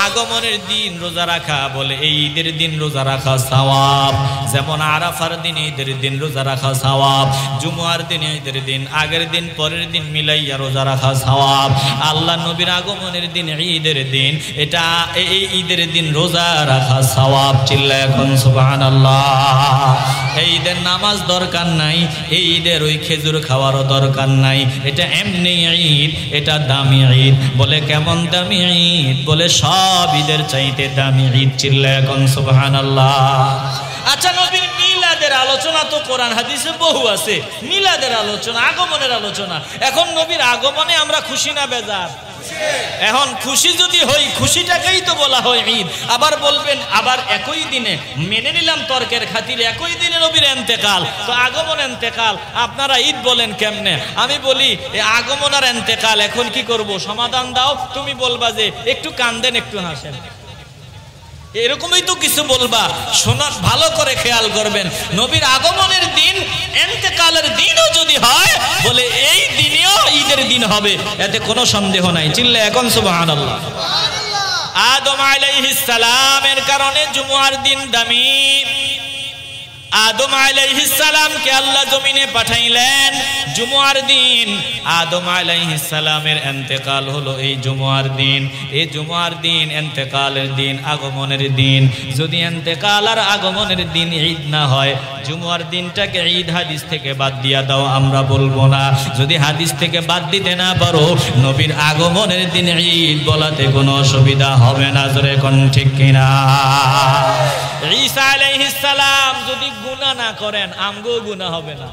আগমনের দিন রোজা রাখা বলে এই ঈদের দিন রোজা রাখা সওয়াব। যেমন আরাফার দিন ঈদের দিন রোজা রাখা সওয়াব, জুমার দিন ঈদের দিন, আগের দিন পরের দিন মিলাইয়া রোজা রাখা সওয়াব। আল্লাহ নবীর আগমনের দিন ঈদের দিন, এটা এই ঈদের দিন রোজা রাখা সওয়াব। চিল্লায় এখন সুবহানাল্লাহ। এই ঈদের নামাজ দরকার নাই, এই ঈদের ওই খেজুর খাওয়ারও দরকার নাই, এটা এমনি ঈদ, এটা দামি ঈদ। বলে কেমন দামি ঈদ? বলে সব ঈদের চাইতে দামি ঈদ। চিল্লায় এখন সুবহানাল্লাহ। আচ্ছা, নবীর মিলাদের আলোচনা তো কোরআন হাদিসে বহু আছে, মিলাদের আলোচনা, আগমনের আলোচনা। এখন নবীর আগমনে আমরা খুশি না বেজার? এখন খুশি যদি হই, খুশিটাকেই তো বলা হয় ঈদ। আবার বলবেন আবার একই দিনে, মেনে নিলাম তর্কের খাতিরে, একই দিনে নবীর ইন্তেকাল, তো আগমন ইন্তেকাল আপনারা ঈদ বলেন কেমনে? আমি বলি আগমন আর ইন্তেকাল, এখন কি করব? সমাধান দাও। তুমি বলবা যে একটু কান্দেন একটু হাসেন, এরকমই তো কিছু বলবা। শোনা, ভালো করে খেয়াল করবেন, নবীর আগমনের দিন ইন্তেকালের দিনও যদি হয়, বলে এই দিনেও ঈদের দিন হবে, এতে কোনো সন্দেহ নাই। চিল্লা এখন সুবহানাল্লাহ। আদম আলাইহিস সালামের কারণে জুমার দিন দামি। আদম আলাইহিস সালামকে আল্লাহ জমিনে পাঠাইলেন জুমার দিন। আদম আলাইহিস সালামের ইন্তেকাল হলো এই জুমার দিন। এই জুমার দিন ইন্তেকালের দিন, আগমনের দিন। যদি ইন্তেকাল আর আগমনের দিন ঈদ না হয়, জুমার দিনটাকে ঈদ হাদিস থেকে বাদ দিয়া দাও, আমরা বলবো না। যদি হাদিস থেকে বাদ দিতে না পারো, নবীর আগমনের দিন ঈদ বলাতে কোনো অসুবিধা হবে না। জোরে কোন ঠিক কিনা? ঈসা আলাইহিস সালাম যদি গুনাহ না করেন, আমগো গুনাহ হবে না।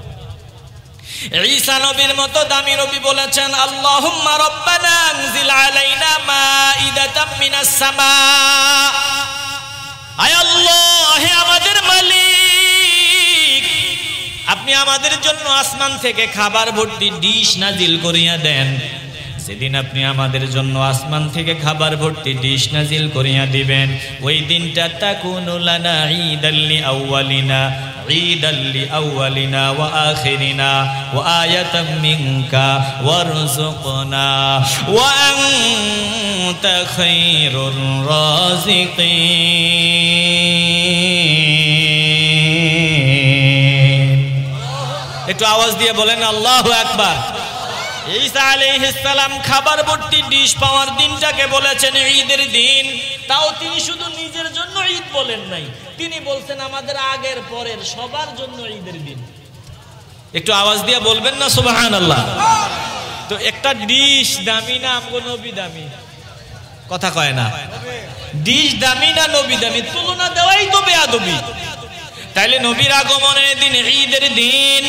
ঈসা নবীর মতো দামি নবী বলেছেন, আল্লাহুম্মা রাব্বানা আনজিল আলাইনা মাইদাতাম মিনাস সামা। আয় আল্লাহ, হে আমাদের মালিক, আপনি আমাদের জন্য আসমান থেকে খাবার ভর্তি ডিশ নাজিল করিয়া দেন। সেদিন আপনি আমাদের জন্য আসমান থেকে খাবার ভর্তি ডিশ নাজিল করিয়া দিবেন। ওই দিনটা তাকুনু লানা ঈদাল্লি আউয়ালিনা, ঈদাল্লি আউয়ালিনা ওয়া আখিরিনা ওয়া আয়াতাম মিনকা ওয়ারযুকনা ওয়া আনতা খায়রুর রাযিকিন। একটু আওয়াজ দিয়ে বলেন আল্লাহু আকবার। ঈসা আলাইহিস সালাম খাবার ভর্তি ডিশ পাওয়ার দিনটাকে বলেছেন ঈদের দিন। তাও তিনি শুধু নিজের জন্য ঈদ বলেন নাই, তিনি বলছেন আমাদের আগের পরের সবার জন্য ঈদের দিন। একটু আওয়াজ দিয়ে বলবেন না সুবহানাল্লাহ। তো একটা ডিশ দামি না আমগো নবী দামি? কথা কয় না। ডিশ দামি না নবী দামি? তুলনা দেওয়াই তো বেয়াদবি। তাইলে নবীর আগমনের দিন ঈদের দিন,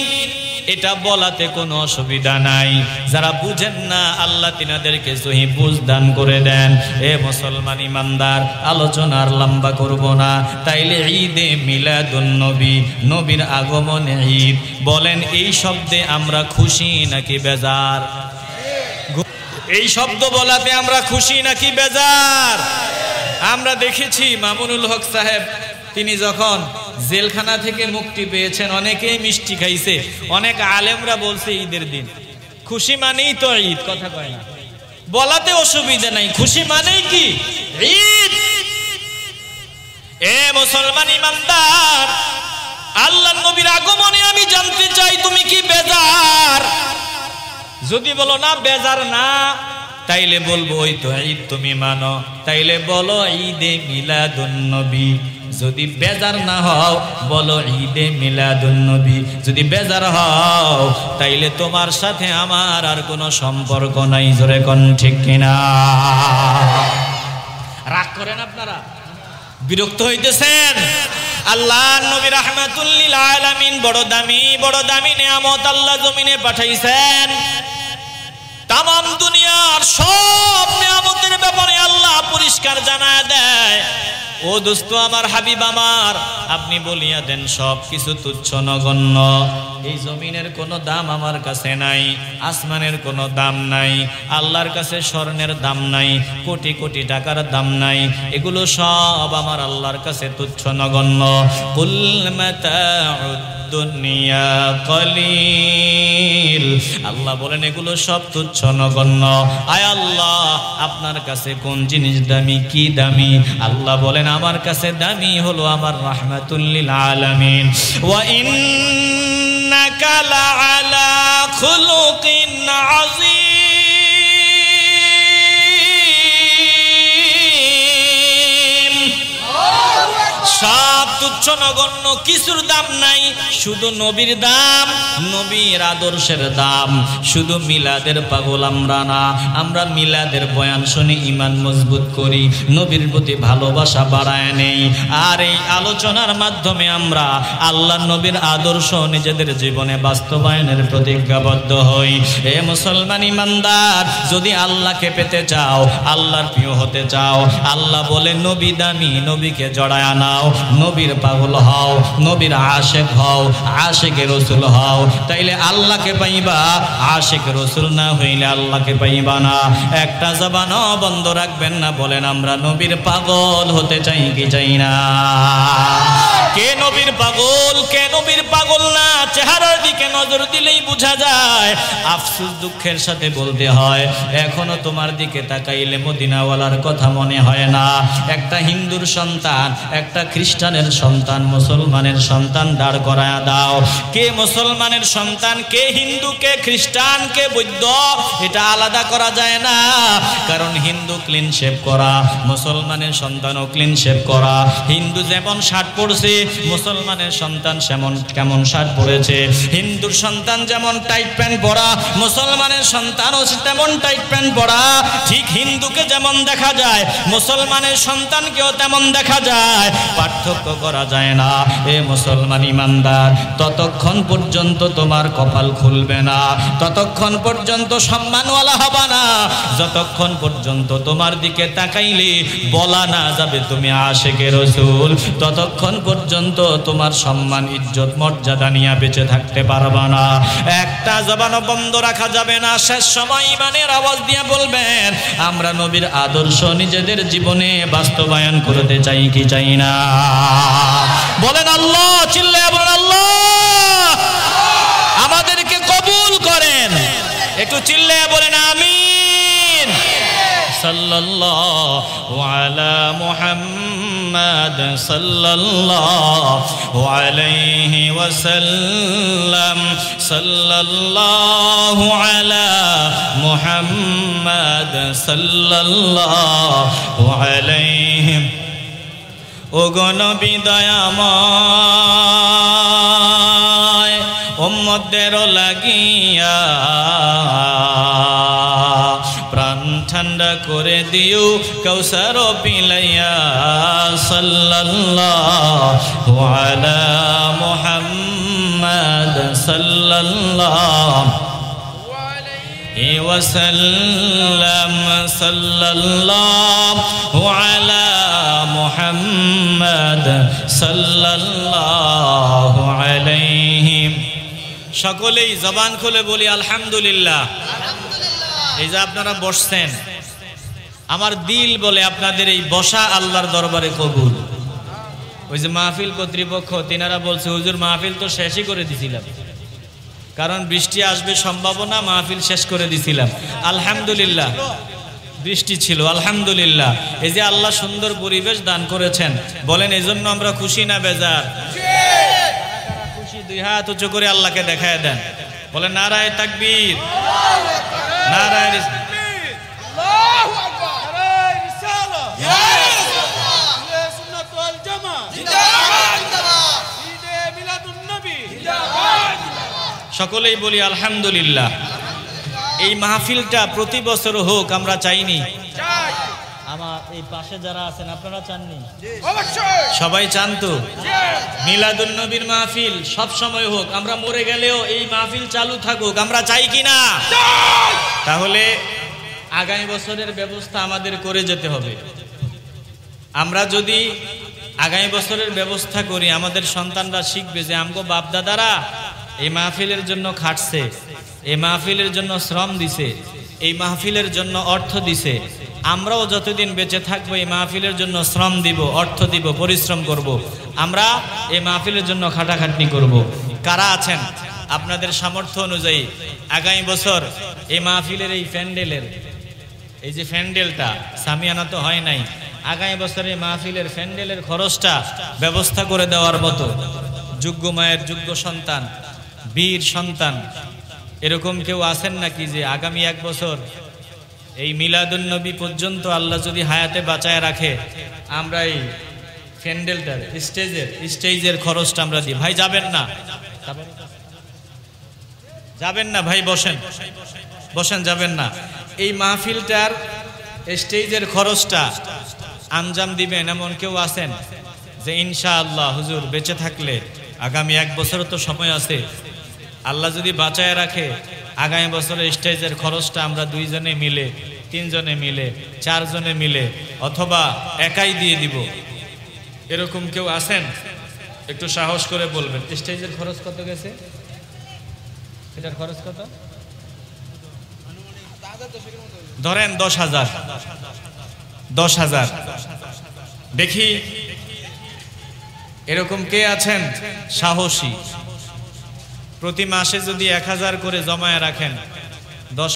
এটা বলাতে কোনো অসুবিধা নাই। যারা বুঝেন না, আল্লাহ তিনাদেরকে সহি বুঝ দান করে দেন। এ মুসলমান ইমানদার, আলোচনার লম্বা করব না। তাইলে ঈদে মিলাদুন নবী, নবীর আগমনে ঈদ, বলেন এই শব্দে আমরা খুশি নাকি বেজার? এই শব্দ বলাতে আমরা খুশি নাকি বেজার? আমরা দেখেছি মামুনুল হক সাহেব, তিনি যখন জেলখানা থেকে মুক্তি পেয়েছেন, অনেকেই মিষ্টি খাইছে, অনেক আলেমরা বলছে ঈদের দিন। খুশি মানেই তো ঈদ, কথা কয় না, বলাতে অসুবিধা নাই। খুশি মানেই কি? ঈদ। এ মুসলমান ইমানদার, আল্লাহর নবীর আগমনে আমি জানতে চাই তুমি কি বেজার? যদি বলো না বেজার না, তাইলে বলবো ওই তো ঈদ তুমি মানো, তাইলে বলো ঈদে মিলাদুন নবী। যদি বেজার না হও, বলো ঈদে মিলাদুন নবী। যদি বেজার হও, তাইলে তোমার সাথে আমার আর কোনো সম্পর্ক নাই। জোরে কোন ঠিক কিনা? রাগ করেন আপনারা? বিরক্ত হইতেছেন? আল্লাহ নবী রাহমাতুল লিল আলামিন, বড় দামি নিয়ামত আল্লাহ জমিনে পাঠাইছেন। তামাম দুনিয়ার সব নিয়ামতের ব্যাপারে আল্লাহ পরিষ্কার জানায় দেয়। ও দোস্ত আমার, হাবিব আমার, আপনি বলিয়া দেন সব কিছু তুচ্ছ নগণ্য। এই জমিনের কোনো দাম আমার কাছে নাই, আসমানের কোনো দাম নাই, আল্লাহর কাছে স্বর্ণের দাম নাই, কোটি কোটি টাকার দাম নাই, এগুলো সব আমার আল্লাহর কাছে তুচ্ছ নগণ্য। কুল মাতাউদ দুনিয়া কলিল। আল্লাহ বলেন এগুলো সব তুচ্ছ নগণ্য। আয় আল্লাহ, আপনার কাছে কোন জিনিস দামি, কি দামি? আল্লাহ বলেন আমার কাছে দামি হলো আমার রাহমাতুল লিল আলামিন। ওয়া ইন্নাকা লাআলা খুলুকিন আযীম। সব তুচ্ছ নগণ্য, কিছুর দাম নাই, শুধু নবীর দাম, নবীর আদর্শের দাম। শুধু মিলাদের পাগল আমরা না, আমরা মিলাদের বয়ান শুনে ঈমান মজবুত করি, নবীর প্রতি ভালোবাসা বাড়ায় নেই। আর এই আলোচনার মাধ্যমে আমরা আল্লাহ নবীর আদর্শ নিজেদের জীবনে বাস্তবায়নের প্রতিজ্ঞাবদ্ধ হই। এ মুসলমান ইমানদার, যদি আল্লাহকে পেতে চাও, আল্লাহর প্রিয় হতে চাও, আল্লাহ বলে নবী দামি, নবীকে জড়ায় আনাও, নবীর পাগল হও, নবীর আশেক হও, আশেকে রসুল হও, তাইলে আল্লাহকে পাইবা। আশেক রসুল না হইলে আল্লাহকে পাইবা না। একটা জবানও বন্ধ রাখবেন না, বলেন আমরা নবীর পাগল হতে চাই কি চাই না? কে নবীর পাগল, কে নবীর পাগল না, চেহারার দিকে নজর দিলেই বোঝা যায়। আফসোস, দুঃখের সাথে বলতে হয়, এখনো তোমার দিকে তাকাইলে মদিনাওয়ালার কথা মনে হয় না। একটা হিন্দুর সন্তান, একটা খ্রিস্টানের সন্তান, মুসলমানের সন্তান দাঁড় করায়া দাও। কে মুসলমানের সন্তান, কে হিন্দু, কে খ্রিস্টান, কে বৌদ্ধ, এটা আলাদা করা যায় না। কারণ হিন্দু ক্লিন শেভ করা, মুসলমানের সন্তানও ক্লিন শেভ করা। হিন্দু যেমন শার্ট পরছে, মুসলমানের সন্তান কেমন শার্ট পরেছে। হিন্দুর সন্তান যেমন টাইট প্যান্ট পরা, মুসলমানের সন্তানও তেমন টাইট প্যান্ট পরা। ঠিক হিন্দুকে যেমন দেখা যায়, মুসলমানের সন্তানকেও তেমন দেখা যায়, পার্থক্য করা যায় না। এ মুসলমান ইমানদার, ততক্ষণ পর্যন্ত তোমার কপাল খুলবে না, ততক্ষণ পর্যন্ত সম্মানওয়ালা হবে না, যতক্ষণ পর্যন্ত তোমার দিকে তাকাইলে বলা না যাবে তুমি আশেকে রসুল, ততক্ষণ পর্যন্ত তোমার সম্মান, ইজ্জত, মর্যাদা নিয়ে বেঁচে থাকতে পারবা না। একটা জবানও বন্ধ রাখা যাবে না। শেষ সময় ইমানের আওয়াজ দিয়ে বলবেন আমরা নবীর আদর্শ নিজেদের জীবনে বাস্তবায়ন করতে চাই কি চাই না? বলেন আল্লাহ, চিল্লায়া বলেন আল্লাহ। আমাদেরকে কবুল করেন, একটু চিল্লায়া বলেন আমিন। সাল্লাল্লাহু আলা মুহাম্মাদ সাল্লাল্লাহু আলাইহি ওয়াসাল্লাম। সাল্লাল্লাহু আলা মুহাম্মাদ সাল্লাল্লাহু আলাইহি। ও গো নবী দয়াময়, উম্মতদের লাগিয়া প্রাণ ঠান্ডা করে দিও কাউসার পিলাইয়া। সাল্লাল্লাহু আলা মুহাম্মাদ সাল্লাল্লাহু আলাইহি ওয়াসাল্লাম। সাল্লাল্লাহু আলা মুহাম্মাদ সাল্লাল্লাহু আলাইহি। সকলেই জবান খুলে বলি আলহামদুলিল্লাহ। এই যে আপনারা বসছেন, আমার দিল বলে আপনাদের এই বসা আল্লাহর দরবারে কবুল। ওই যে মাহফিল কর্তৃপক্ষ, তিনারা বলছে হুজুর মাহফিল তো শেষই করে দিছিলাম, কারণ বৃষ্টি আসবে সম্ভাবনা, মাহফিল শেষ করে দিছিলাম। আলহামদুলিল্লাহ, বৃষ্টি ছিল, আলহামদুলিল্লাহ। এই যে আল্লাহ সুন্দর পরিবেশ দান করেছেন, বলেন এই জন্য আমরা খুশি না বেজার? খুশি। দুই হাত উঁচু করে আল্লাহকে দেখায় দেন, বলেন নারায়ে তাকবীর, নারায়ে রিসালাত, আল্লাহু আকবার, নারায়ে রিসালাত, আহলে সুন্নাত ওয়াল জামাত জিন্দাবাদ, জিন্দাবাদ, ঈদে মিলাদুন নবী জিন্দাবাদ। সকলেই বলি আলহামদুলিল্লাহ। এই মাহফিলটা প্রতি বছর হোক আমরা চাইনি। আমার এই পাশে যারা আছেন আপনারা চাননি? সবাই চান তো? মিলাদুন নবীর মাহফিল সব সময় হোক, আমরা মরে গেলেও এই মাহফিল চালু থাকুক, আমরা চাই কি না? তাহলে আগামী বছরের ব্যবস্থা আমাদের করে যেতে হবে। আমরা যদি আগামী বছরের ব্যবস্থা করি, আমাদের সন্তানরা শিখবে যে আমগো বাপ দাদারা এই মাহফিলের জন্য খাটছে, এই মাহফিলের জন্য শ্রম দিছে, এই মাহফিলের জন্য অর্থ দিছে। আমরাও যতদিন বেঁচে থাকবো এই মাহফিলের জন্য শ্রম দিব, অর্থ দিব, পরিশ্রম করব। আমরা এই মাহফিলের জন্য খাটাখাটনি করব। কারা আছেন আপনাদের সামর্থ্য অনুযায়ী আগামী বছর এই মাহফিলের এই প্যান্ডেলের এই যে প্যান্ডেলটা সামিয়ানা তো হয় নাই, আগামী বছরে মাহফিলের প্যান্ডেলের খরচটা ব্যবস্থা করে দেওয়ার মতো যোগ্য মায়ের যোগ্য সন্তান, বীর সন্তান এরকম কেউ আছেন নাকি যে আগামী এক বছর এই মিলাদুন্নবী পর্যন্ত আল্লাহ যদি হায়াতে বাঁচায় রাখে আমরা এই প্যান্ডেলটার স্টেজের খরচটা আমরা দিই? ভাই যাবেন না? যাবেন না ভাই? বসেন বসেন, যাবেন না? এই মাহফিলটার স্টেজের খরচটা আঞ্জাম দিবেন এমন কেউ আছেন যে ইনশাআল্লাহ হুজুর বেঁচে থাকলে আগামী এক বছর তো সময় আছে, আল্লাহ যদি বাঁচায় রাখে আগামী বছরের স্টেজের খরচটা আমরা 2 জনে মিলে, 3 জনে মিলে, 4 জনে মিলে অথবা একাই দিয়ে দিব? এরকম কেউ আছেন? একটু সাহস করে বলবেন। স্টেজের খরচ কত গেছে? এটার খরচ কত? ধরেন 10,000। 10,000 দেখি এরকম কে আছেন সাহসী? প্রতি মাসে যদি 1000 করে জমায়ে রাখেন 10